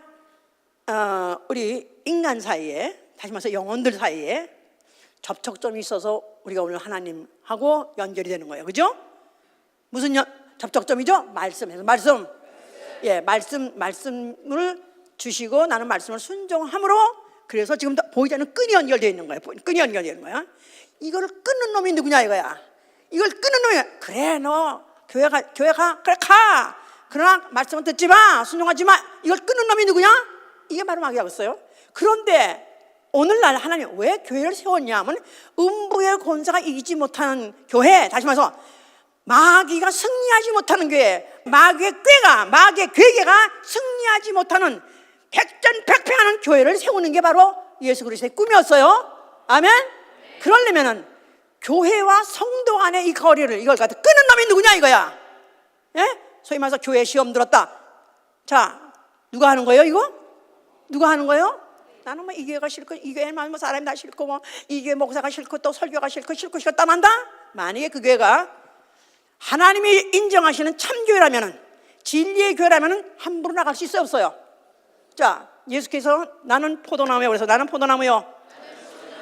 우리 인간 사이에, 다시 말해서 영혼들 사이에 접촉점이 있어서 우리가 오늘 하나님하고 연결이 되는 거예요. 그죠? 무슨 접촉점이죠? 말씀에서 말씀. 예, 말씀을 주시고 나는 말씀을 순종함으로, 그래서 지금 보이지 않는 끈이 연결되어 있는 거예요. 끈이 연결되어 있는 거야. 이거를 끊는 놈이 누구냐 이거야. 이걸 끊는 놈이, 그래 너 교회가 그래 가. 그러나 말씀은 듣지 마, 순종하지 마. 이걸 끊는 놈이 누구냐? 이게 바로 마귀하고 있어요. 그런데 오늘날 하나님 왜 교회를 세웠냐 하면 음부의 권세가 이기지 못하는 교회, 다시 말해서 마귀가 승리하지 못하는 교회, 마귀의 괴계가 승리하지 못하는 백전백패하는 교회를 세우는 게 바로 예수 그리스도의 꿈이었어요. 아멘. 그러려면은 교회와 성도 간의 이 거리를, 이걸 갖다 끊는 놈이 누구냐 이거야. 예? 소위 말해서 교회 시험 들었다. 자, 누가 하는 거예요 이거? 누가 하는 거예요? 나는 뭐 이 교회가 싫고, 이 교회만 뭐 사람이 다 싫고, 뭐 이 교회 목사가 싫고, 또 설교가 싫고 떠난다? 만약에 그 교회가 하나님이 인정하시는 참교회라면은, 진리의 교회라면은 함부로 나갈 수 있어요, 없어요? 자, 예수께서 나는 포도나무요, 그래서 나는 포도나무요,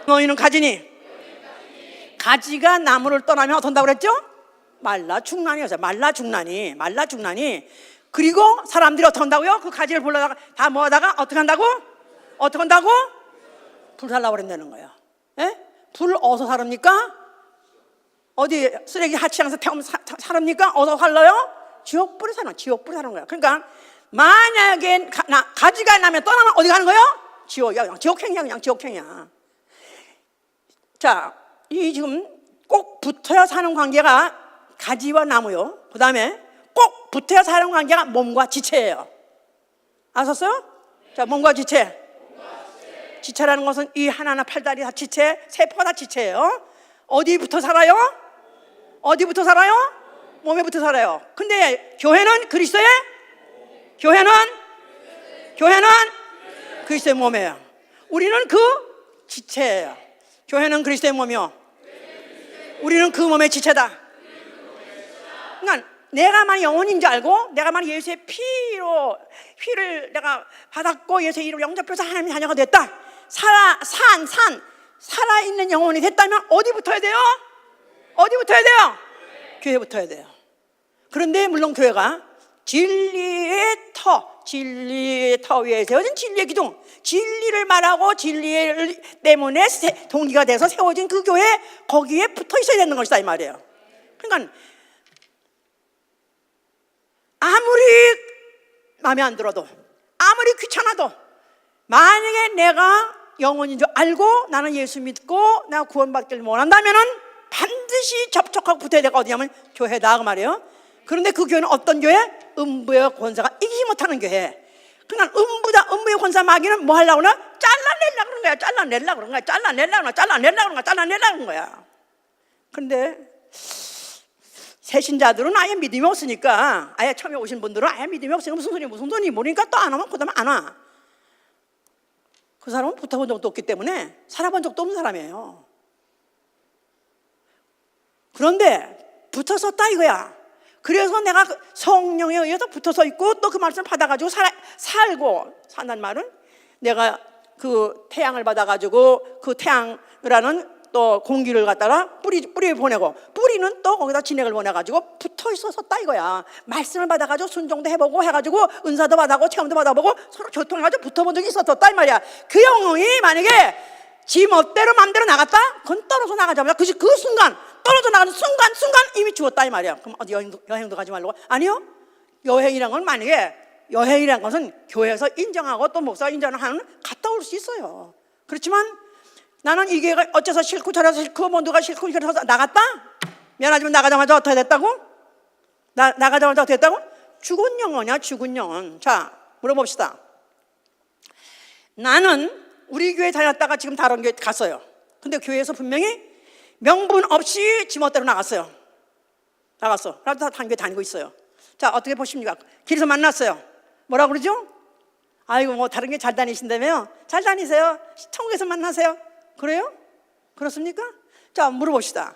너희는 가지니, 가지가 나무를 떠나면 어떤다고 그랬죠? 말라 죽나니였어요. 말라 죽나니. 그리고 사람들이 어떻게 한다고요? 그 가지를 불러다가 다 모아다가 어떻게 한다고? 불 살라고 그랬다는 거예요. 예? 불 어디서 사릅니까? 어디 쓰레기 하치장에서 태우면 사릅니까? 어디서 살러요? 지옥불에 사는 거예요. 그러니까 만약에 가지가 나면 떠나면 어디 가는 거예요? 지옥행이야. 자, 이 지금 꼭 붙어야 사는 관계가 가지와 나무요. 그 다음에 꼭 붙어야 사는 관계가 몸과 지체예요. 아셨어요? 자, 몸과 지체. 지체라는 것은 이 하나하나 팔다리 다 지체, 세포가 다 지체예요. 어디 붙어 살아요? 몸에 붙어 살아요. 근데 교회는 그리스도의 그리스도의 몸이에요. 우리는 그 지체예요. 교회는 그리스도의 몸이요, 우리는 그 몸의 지체다. 그러니까 내가만 영혼인 줄 알고, 내가만 예수의 피를 내가 받았고 예수의 이름을 영접해서 하나님의 자녀가 됐다, 살아있는 영혼이 됐다면 어디 붙어야 돼요? 교회에 붙어야 돼요. 그런데 물론 교회가 진리의 터 위에 세워진 진리의 기둥, 진리를 말하고 진리 때문에 동기가 돼서 세워진 그 교회, 거기에 붙어 있어야 되는 것이다 이 말이에요. 그러니까 아무리 마음에 안 들어도, 아무리 귀찮아도, 만약에 내가 영혼인 줄 알고 나는 예수 믿고 내가 구원받기를 원한다면은 반드시 접촉하고 붙어야 되고, 어디냐면 교회다 그 말이에요. 그런데 그 교회는 어떤 교회? 음부의 권세가 이기지 못하는 교회. 그러니까 음부의 권세 마귀는 뭐 하려고 하나? 잘라내려고 그런 거야. 그런데 새신자들은 아예 믿음이 없으니까, 아예 처음에 오신 분들은 아예 믿음이 없으니까 무슨 소리 모르니까 또 안 오면 그 다음에 안 와. 그 사람은 붙어본 적도 없기 때문에 살아본 적도 없는 사람이에요. 그런데 붙어섰다 이거야. 그래서 내가 성령에 의해서 붙어서 있고 또 그 말씀을 받아가지고 살고 산다는 말은, 내가 그 태양을 받아가지고 그 태양이라는 또 공기를 갖다가 뿌리 보내고, 뿌리는 또 거기다 진액을 보내가지고 붙어 있었다 이거야. 말씀을 받아가지고 순종도 해보고 해가지고 은사도 받아보고 체험도 받아보고 서로 교통해가지고 붙어본 적이 있었다 이 말이야. 그 영혼이 만약에 지 멋대로 맘대로 나갔다? 그건 떨어져 나가자마자 그 순간, 떨어져 나가는 순간 이미 죽었다 이 말이야. 그럼 어디 여행도 가지 말라고? 아니요. 여행이란 건 만약에 여행이란 것은 교회에서 인정하고 또 목사가 인정하는 갔다 올 수 있어요. 그렇지만 나는 이게 어째서 싫고 저래서 싫고 뭐 누가 싫고 이래서 나갔다? 미안하지만 나가자마자 어떻게 됐다고? 나가자마자 어떻게 됐다고? 죽은 영혼이야, 죽은 영혼. 자, 물어봅시다. 나는 우리 교회 다녔다가 지금 다른 교회 갔어요. 근데 교회에서 분명히 명분 없이 지멋대로 나갔어요. 나갔어. 나도 다른 교회 다니고 있어요. 자, 어떻게 보십니까? 길에서 만났어요. 뭐라 그러죠? 아이고 뭐 다른 게 잘 다니신다며요? 잘 다니세요. 천국에서 만나세요. 그래요? 그렇습니까? 자, 물어봅시다.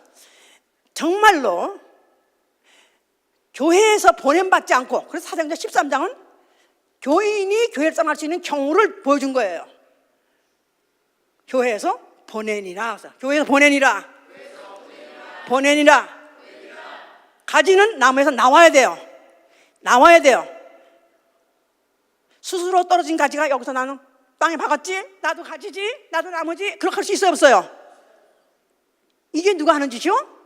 정말로 교회에서 보냄받지 않고, 그래서 사도행전 13장은 교인이 교회를 떠날 수 있는 경우를 보여준 거예요. 교회에서 보내니라. 교회에서 보내니라. 보내니라. 가지는 나무에서 나와야 돼요. 나와야 돼요. 스스로 떨어진 가지가 여기서 나는 땅에 박았지? 나도 가지지? 나도 나무지? 그렇게 할 수 있어요, 없어요? 이게 누가 하는 짓이요?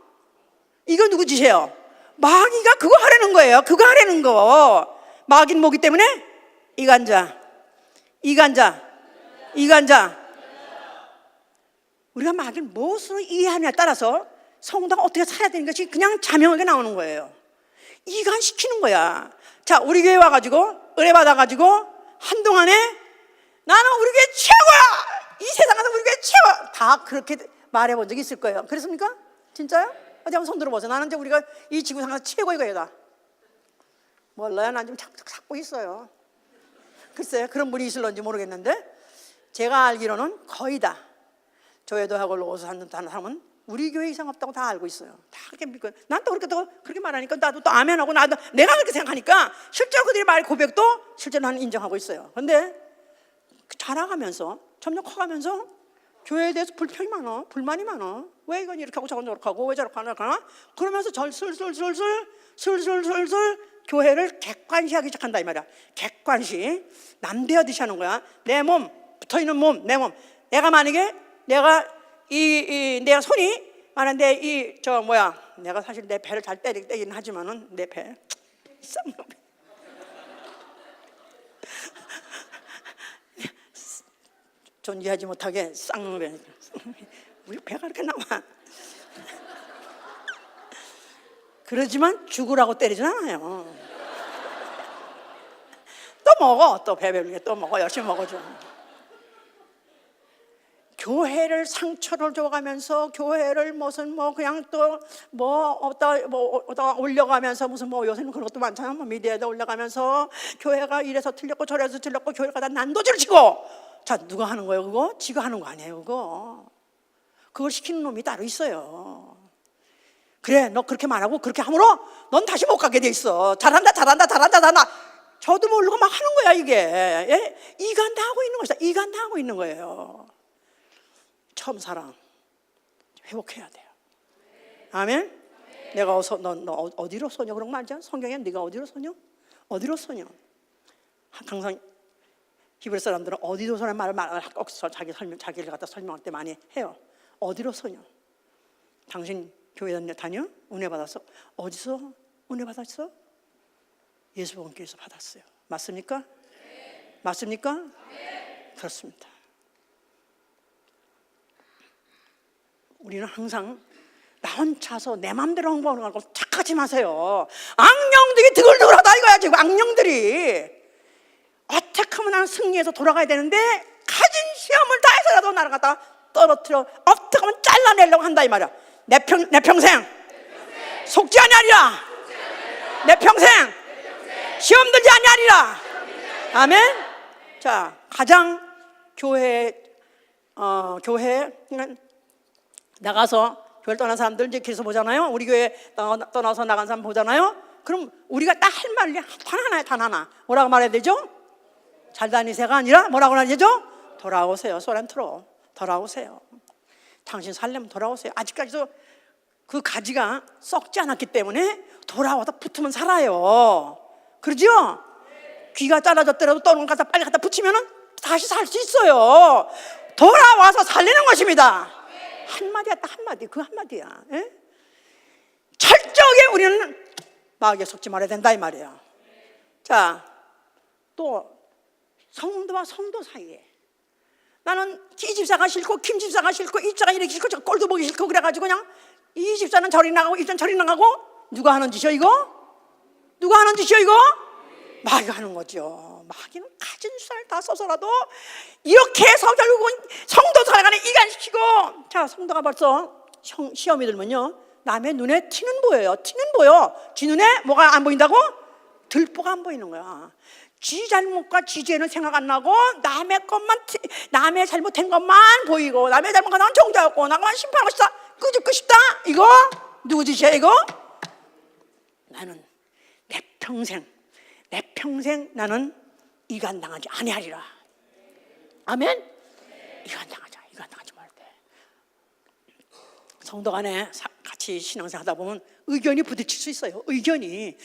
이거 누구 짓이에요? 마귀가 그거 하려는 거예요. 그거 하려는 거. 마귀는 뭐기 때문에? 이간자. 우리가 마귀를 무엇으로 이해하느냐에 따라서 성도가 어떻게 살아야 되는 것이 그냥 자명하게 나오는 거예요. 이간시키는 거야. 자, 우리 교회 와가지고 은혜 받아가지고 한동안에 나는 우리 교회 최고야! 이 세상에서 우리 교회 최고야! 다 그렇게 말해본 적이 있을 거예요. 그렇습니까? 진짜요? 어디 한번 손 들어보세요. 나는 이제 우리가 이 지구상에서 최고의 교회다. 몰라요. 난 좀 찾고 있어요. 글쎄요. 그런 분이 있을런지 모르겠는데 제가 알기로는 거의 다 조회도 하고 로고서 하는 사람은 우리 교회 이상 없다고 다 알고 있어요. 다 그렇게 믿고. 난 또 그렇게 말하니까 나도 또 아멘하고 나도 내가 그렇게 생각하니까 실제로 그들의 말 고백도 실제로 나는 인정하고 있어요. 그런데 자라가면서 점점 커가면서 교회에 대해서 불평이 많아, 불만이 많아. 왜 이건 이렇게 하고 저건 저렇게 하고 왜 저렇게 하나? 그러면서 슬슬 교회를 객관시하기 시작한다 이 말이야. 객관시. 남대하듯이 하는 거야. 내 몸, 붙어있는 몸, 내 몸. 내가 만약에 내가 내가 손이 많은데 내가 사실 내 배를 잘 때리긴 하지만은 내 배 존재하지 못하게 쌍놈의 우리 배가 이렇게 나와. 그러지만 죽으라고 때리진 않아요. 또 먹어. 또 배 배우게 또 먹어. 열심히 먹어줘. 교회를 상처를 줘가면서 교회를 무슨 그냥 또 어디다 올려가면서 무슨 요새는 그런 것도 많잖아. 미디어에다 올려가면서 교회가 이래서 틀렸고 저래서 틀렸고 교회가 다 난도질을 치고. 자, 누가 하는 거예요 그거? 지가 하는 거 아니에요 그거. 그걸 시키는 놈이 따로 있어요. 그래, 너 그렇게 말하고 그렇게 함으로 넌 다시 못 가게 돼 있어. 잘한다. 저도 모르고 막 하는 거야 이게. 예? 이간다 하고 있는 것이다. 이간다 하고 있는 거예요. 처음 사랑 회복해야 돼요. 아멘. 내가 너 어디로 쏘냐 그런 거 말이야. 성경에 네가 어디로 쏘냐? 어디로 쏘냐? 항상 히브리 사람들은 어디로 쏘는 말을 꼭 자기를 갖다 설명할 때 많이 해요. 어디로 쏘냐? 당신 교회 다녀? 은혜 받았어? 어디서 은혜 받았어? 예수 본교에서 받았어요. 맞습니까? 네. 맞습니까? 네. 그렇습니다. 우리는 항상 나 혼자서 내 마음대로 홍보하는 거 착하지 마세요. 악령들이 드글드글하다 이거야. 지금 악령들이 어떻게 하면 나는 승리해서 돌아가야 되는데 가진 시험을 다해서라도 나를 갖다 떨어뜨려 어떻게 하면 잘라내려고 한다 이 말이야. 내 평생 속지 아니하리라. 내 평생 시험 들지 아니하리라. 아멘. 자, 가장 교회에 나가서 교회를 떠난 사람들 이제 길에서 보잖아요. 우리 교회 떠나서 나간 사람 보잖아요. 그럼 우리가 딱 할 말이 단 하나. 뭐라고 말해야 되죠? 잘 다니세요가 아니라 뭐라고 말해야 되죠? 돌아오세요. 소렌트로 돌아오세요. 당신 살려면 돌아오세요. 아직까지도 그 가지가 썩지 않았기 때문에 돌아와서 붙으면 살아요. 그러죠? 귀가 잘라졌더라도 떠는 갖다 빨리 갖다 붙이면은 다시 살 수 있어요. 돌아와서 살리는 것입니다. 한마디야, 딱 한마디, 그 한마디야. 예? 철저하게 우리는 마귀에 속지 말아야 된다 이 말이에요. 자, 또 성도와 성도 사이에 나는 이 집사가 싫고 김 집사가 싫고 이 집사가 이렇게 싫고 저 꼴도 보기 싫고 그래가지고 그냥 이 집사는 저리 나가고 이 집사는 저리 나가고. 누가 하는 짓이요 이거? 누가 하는 짓이요 이거? 마귀가 하는 거죠. 마귀는 가진 수단을 다 써서라도 이렇게 해서 결국은 성도 살아가는 이간시키고. 자, 성도가 벌써 시험이 들면요 남의 눈에 티는 보여요. 티는 보여. 지 눈에 뭐가 안 보인다고? 들보가 안 보이는 거야. 지 잘못과 지 죄는 생각 안 나고 남의 것만, 남의 잘못한 것만 보이고 남의 잘못과 나는 정죄하고 나만 심판하고 싶다, 끄집고 싶다. 이거 누구 짓이야 이거? 나는 내 평생 나는 이간당하지 아니하리라. 아멘. 이간당하지 말 때. 성도 간에 같이 신앙생활 하다 보면 의견이 부딪힐 수 있어요. 의견이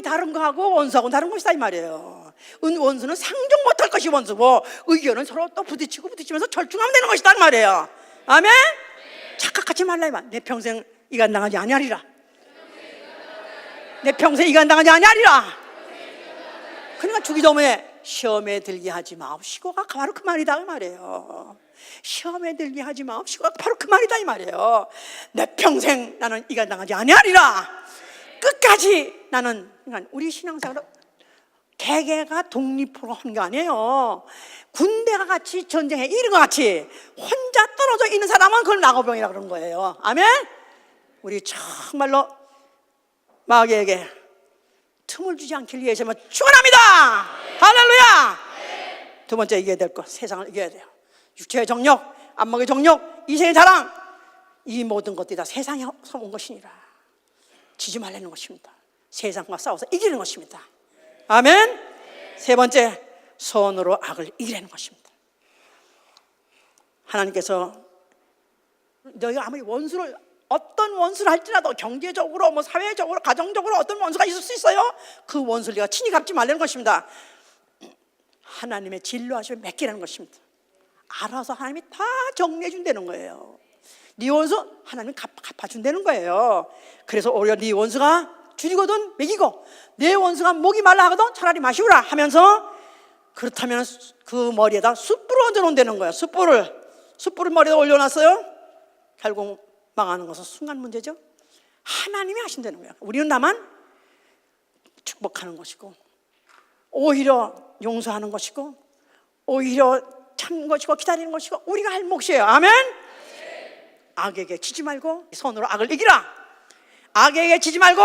다른 거하고 원수하고 다른 것이다 이 말이에요. 원수는 상종 못할 것이 원수고 의견은 서로 또 부딪히면서 절충하면 되는 것이다 이 말이에요. 아멘. 착각하지 말라 이 말. 내 평생 이간당하지 아니하리라. 내 평생 이간당하지 아니하리라. 그러니까 주기 전에 시험에 들게 하지 마옵시고가 바로 그 말이다 이 말이에요. 시험에 들게 하지 마옵시고가 바로 그 말이다 이 말이에요. 내 평생 나는 이간당하지 아니하리라. 끝까지 나는. 그러니까 우리 신앙생활은 개개가 독립으로 하는 게 아니에요. 군대가 같이 전쟁에 이런 것 같이 혼자 떨어져 있는 사람은 그걸 나고병이라고 그러는 거예요. 아멘. 우리 정말로 마귀에게 틈을 주지 않길 위해서만 축원합니다. 할렐루야. 두 번째 이겨야 될 것, 세상을 이겨야 돼요. 육체의 정욕, 안목의 정욕, 이생의 자랑, 이 모든 것들이 다 세상에서 온 것이니라. 지지 말라는 것입니다. 세상과 싸워서 이기는 것입니다. 아멘. 세 번째, 선으로 악을 이기라는 것입니다. 하나님께서 너희가 아무리 어떤 원수를 할지라도 경제적으로 뭐 사회적으로 가정적으로 어떤 원수가 있을 수 있어요. 그 원수를 네가 친히 갚지 말라는 것입니다. 하나님의 진노하심을 맺기라는 것입니다. 알아서 하나님이 다 정리해 준다는 거예요. 네 원수 하나님이 갚아준다는 거예요. 그래서 오히려 네 원수가 줄이거든 먹이고 내 원수가 목이 말라 하거든 차라리 마시우라 하면서, 그렇다면 그 머리에다 숯불을 얹어놓는다는 거예요. 숯불을 머리에다 올려놨어요. 결국 망하는 것은 순간 문제죠. 하나님이 하신다는 거예요. 우리는 다만 축복하는 것이고 오히려 용서하는 것이고 오히려 참는 것이고 기다리는 것이고 우리가 할 몫이에요. 아멘. 악에게 지지 말고 손으로 악을 이기라. 악에게 지지 말고.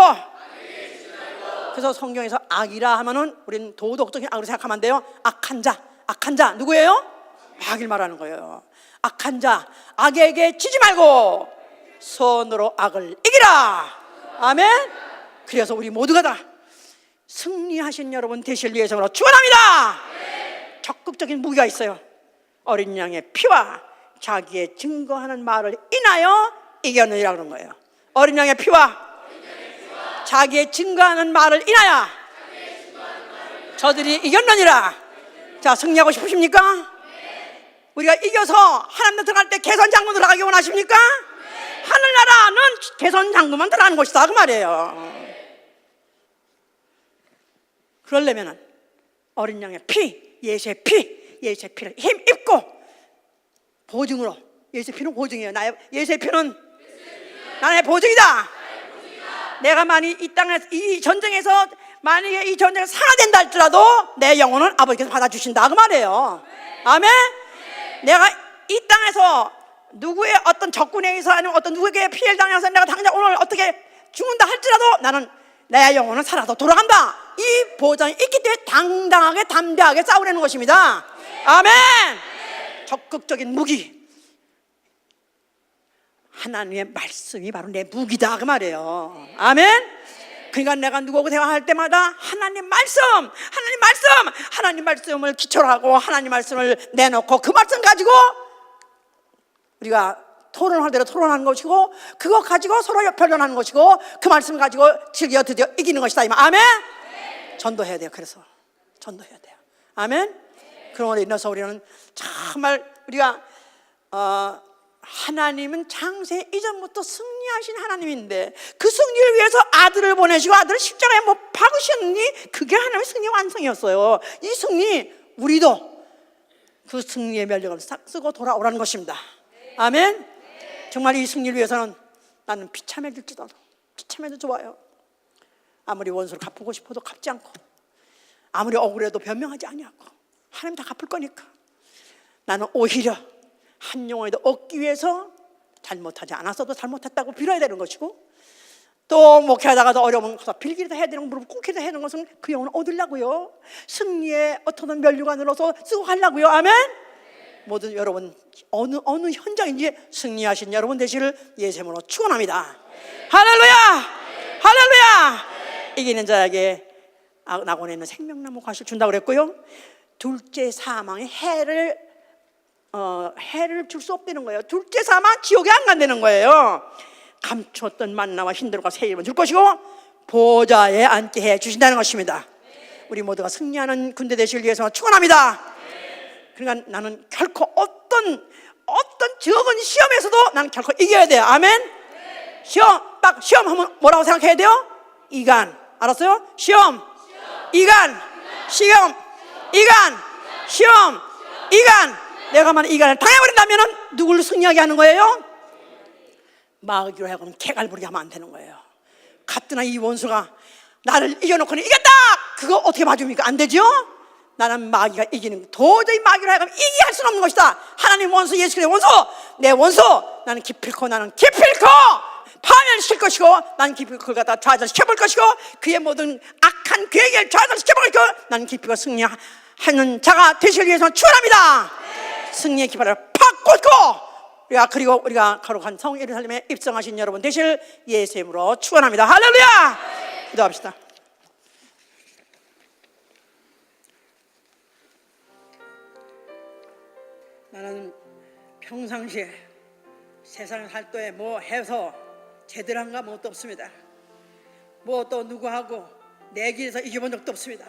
그래서 성경에서 악이라 하면은 우리는 도덕적인 악으로 생각하면 안 돼요. 악한 자 누구예요? 마귀를 말하는 거예요. 악한 자, 악에게 지지 말고 손으로 악을 이기라. 아멘. 그래서 우리 모두가 다 승리하신 여러분 되실 위해서 축원합니다. 적극적인 무기가 있어요. 어린 양의 피와 자기의 증거하는 말을 인하여 이겼느니라 그런 거예요. 어린 양의 피와 자기의 증거하는 말을 인하여 저들이 이겼느니라. 자, 승리하고 싶으십니까? 우리가 이겨서 하나님 들어갈 때 개선장군 들어가기 원하십니까? 하늘나라는 개선장군만 들어가는 곳이다 그 말이에요. 그러려면 어린 양의 피, 예수의 피를 힘입고 보증으로, 예수의 피는 보증이에요. 예수의 피는 나의 보증이다. 내가 만약 이 땅에서 이 전쟁에서 만약에 이 전쟁에서 살아된다 할지라도 내 영혼은 아버지께서 받아주신다 그 말이에요. 아멘. 내가 이 땅에서 누구의 어떤 적군에 의해서 아니면 어떤 누구에게 피해를 당해서 내가 당장 오늘 어떻게 죽는다 할지라도 나는 내 영혼은 살아서 돌아간다. 이 보장이 있기 때문에 당당하게 담대하게 싸우려는 것입니다. 아멘. 적극적인 무기, 하나님의 말씀이 바로 내 무기다 그 말이에요. 아멘. 그러니까 내가 누구하고 대화할 때마다 하나님 말씀을 기초로 하고 하나님 말씀을 내놓고 그 말씀 가지고 우리가 토론할 대로 토론하는 것이고 그거 가지고 서로 변론하는 것이고 그 말씀 가지고 드디어 이기는 것이다. 아멘. 전도해야 돼요. 그래서 전도해야 돼요. 아멘. 그런 걸로 인해서 우리는 정말 우리가 하나님은 창세 이전부터 승리하신 하나님인데 그 승리를 위해서 아들을 보내시고 아들을 십자가에 못 박으셨니? 그게 하나님의 승리 완성이었어요. 이 승리, 우리도 그 승리의 면력을 싹 쓰고 돌아오라는 것입니다. 아멘. 정말 이 승리를 위해서는 나는 비참해 들지라도 비참해도 좋아요. 아무리 원수를 갚고 싶어도 갚지 않고, 아무리 억울해도 변명하지 아니하고, 하나님 다 갚을 거니까 나는 오히려 한 영혼이도 얻기 위해서 잘못하지 않았어도 잘못했다고 빌어야 되는 것이고, 또 목회하다가도 어려우면 가서 빌기도 해야 되는 거, 무릎 꿇기도 해야 되는 것은 그 영혼을 얻으려고요. 승리의 어떤 면류가 늘어서 쓰고 가려고요. 아멘. 모든 여러분 어느 현장인지 승리하신 여러분 되시를 예수님으로 축원합니다. 할렐루야, 할렐루야. 이기는 자에게 낙원에 있는 생명나무 과실 준다고 그랬고요. 둘째 사망의 해를 줄 수 없다는 거예요. 둘째 사망, 지옥에 안 간다는 거예요. 감추었던 만나와 흰들과 새 이름을 줄 것이고 보좌에 앉게 해 주신다는 것입니다. 우리 모두가 승리하는 군대 되시길 위해서 축원합니다. 그러니까 나는 결코 어떤 적은 시험에서도 나는 결코 이겨야 돼요. 아멘. 시험 하면 뭐라고 생각해야 돼요? 이간. 알았어요? 시험, 이간, 시험, 이간, 시험, 이간. 내가 만약 이간을 당해버린다면 누구를 승리하게 하는 거예요? 마귀로 하여금 개갈부리게 하면 안 되는 거예요. 가뜩이나 이 원수가 나를 이겨놓고는 이겼다! 그거 어떻게 봐줍니까? 안 되죠? 나는 마귀가 이기는, 도저히 마귀로 하여금 이기게 할 수는 없는 것이다. 하나님 원수, 예수 그리스도의 원수, 내 원수, 나는 기필코 파멸시킬 것이고, 나는 기필코 그걸 갖다 좌절시켜볼 것이고, 그의 모든 악한 계획을 좌절시켜볼 것이고, 나는 기필코 승리하는 자가 되시길 위해서 축원합니다. 승리의 깃발을 팍 꽂고, 그리고 우리가 거룩한 성 예루살렘에 입성하신 여러분 되실 예수의 이름으로 축원합니다. 할렐루야. 기도합시다. 나는 평상시에 세상을 살 때 뭐 해서 제대로 한 거 아무것도 없습니다. 뭐 또 누구하고 내기에서 이겨본 적도 없습니다.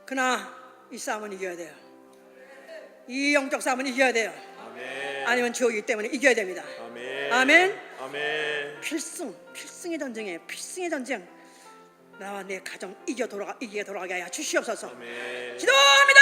그러나 이 싸움은 이겨야 돼요. 이 영적 싸움은 이겨야 돼요. 아멘. 아니면 지옥이기 때문에 이겨야 됩니다. 아멘. 아멘. 아멘. 필승의 전쟁이에요. 필승의 전쟁. 나와 내 가정 이기게 돌아가게 하여 주시옵소서. 아멘. 기도합니다.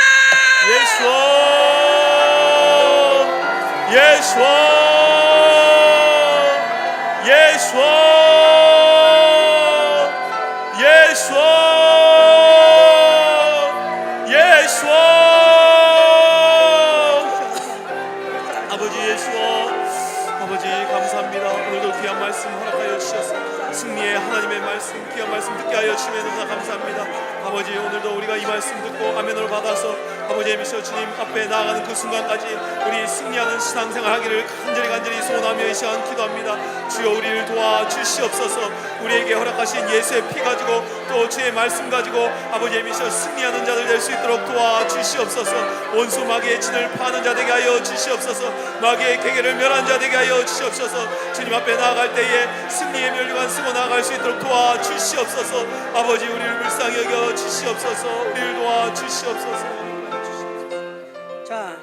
아버지 감사합니다. 오늘도 귀한 말씀 허락하여 주셔서 승리의 하나님의 말씀, 귀한 말씀 듣게 하여 주시면서 감사합니다. 아버지 오늘도 우리가 이 말씀 듣고 아멘으로 받아서 아버지의 미셔 주님 앞에 나아가는 그 순간까지 우리 승리하는 신앙생활 하기를 간절히 소원하며 이 시간 기도합니다. 주여 우리를 도와주시옵소서. 우리에게 허락하신 예수의 피 가지고 또 주의 말씀 가지고 아버지의 미셔 승리하는 자들 될 수 있도록 도와주시옵소서. 원수 마귀의 진을 파는 자 되게 하여 주시옵소서. 마귀의 계계를 멸한 자 되게 하여 주시옵소서. 주님 앞에 나아갈 때에 승리의 멸류관 쓰고 나아갈 수 있도록 도와주시옵소서. 아버지 우리를 불쌍히 여겨 주시옵소서. 우리를 도와주시옵소서. 자,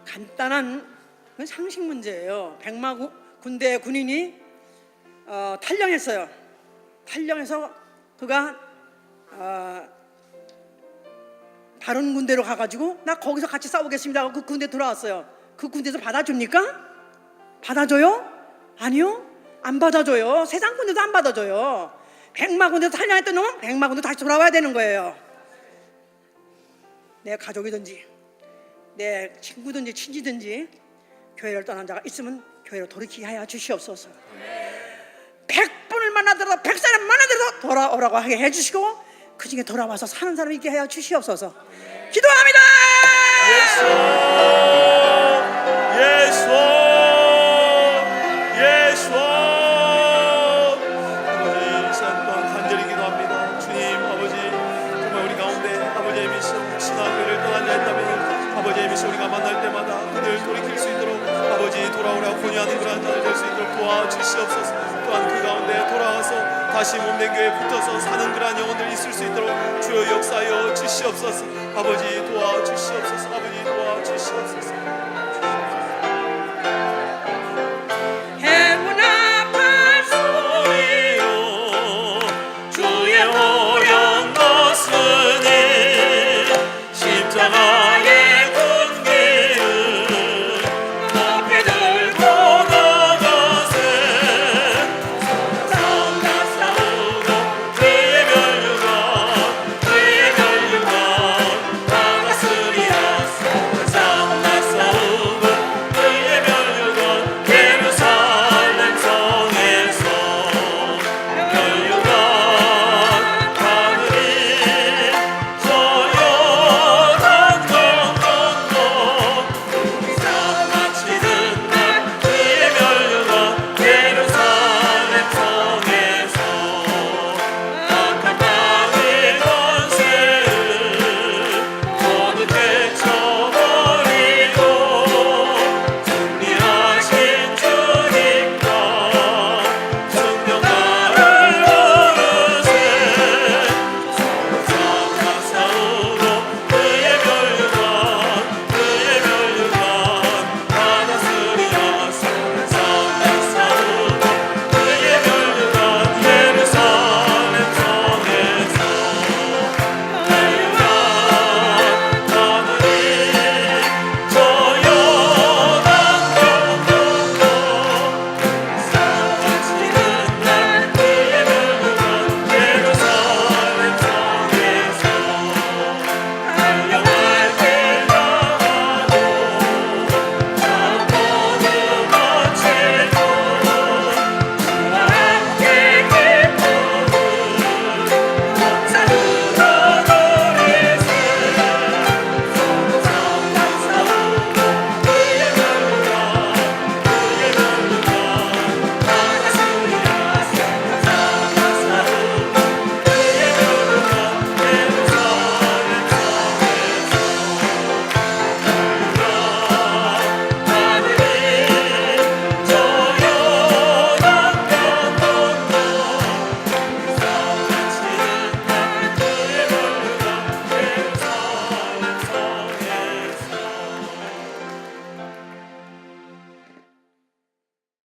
간단한 상식 문제예요. 백마 군대 군인이 탈영했어요. 탈영해서 그가 다른 군대로 가가지고 나 거기서 같이 싸우겠습니다 하고 그 군대 들어왔어요. 그 군대에서 받아줍니까? 받아줘요? 아니요, 안 받아줘요. 세상 군대도 안 받아줘요. 백마 군대에서 탈영했던 놈은 백마 군대 다시 돌아와야 되는 거예요. 내 가족이든지 내 친구든지 친지든지 교회를 떠난 자가 있으면 교회로 돌이키게 하여 주시옵소서. 100분을 만나더라도 100사람 만나더라도 돌아오라고 하게 해주시고 그 중에 돌아와서 사는 사람이 있게 하여 주시옵소서. 기도합니다. 예수 아버지 이 시간 또한 간절히 기도합니다. 주님 아버지 정말 우리 가운데 아버지의 미션 신앙교회를 떠난 자 있다면 아버지의 미션 우리가 만날 때마다 그들 돌이킬 수 있도록 아버지 돌아오라고 권유하는 그러한 자들 될 수 있도록 도와주시옵소서. 또한 그 가운데 돌아와서 다시 몸된 교회에 붙어서 사는 그러한 영혼들 있을 수 있도록 주여 역사하여 주시옵소서. 아버지 도와주시옵소서. 아버지 도와주시옵소서.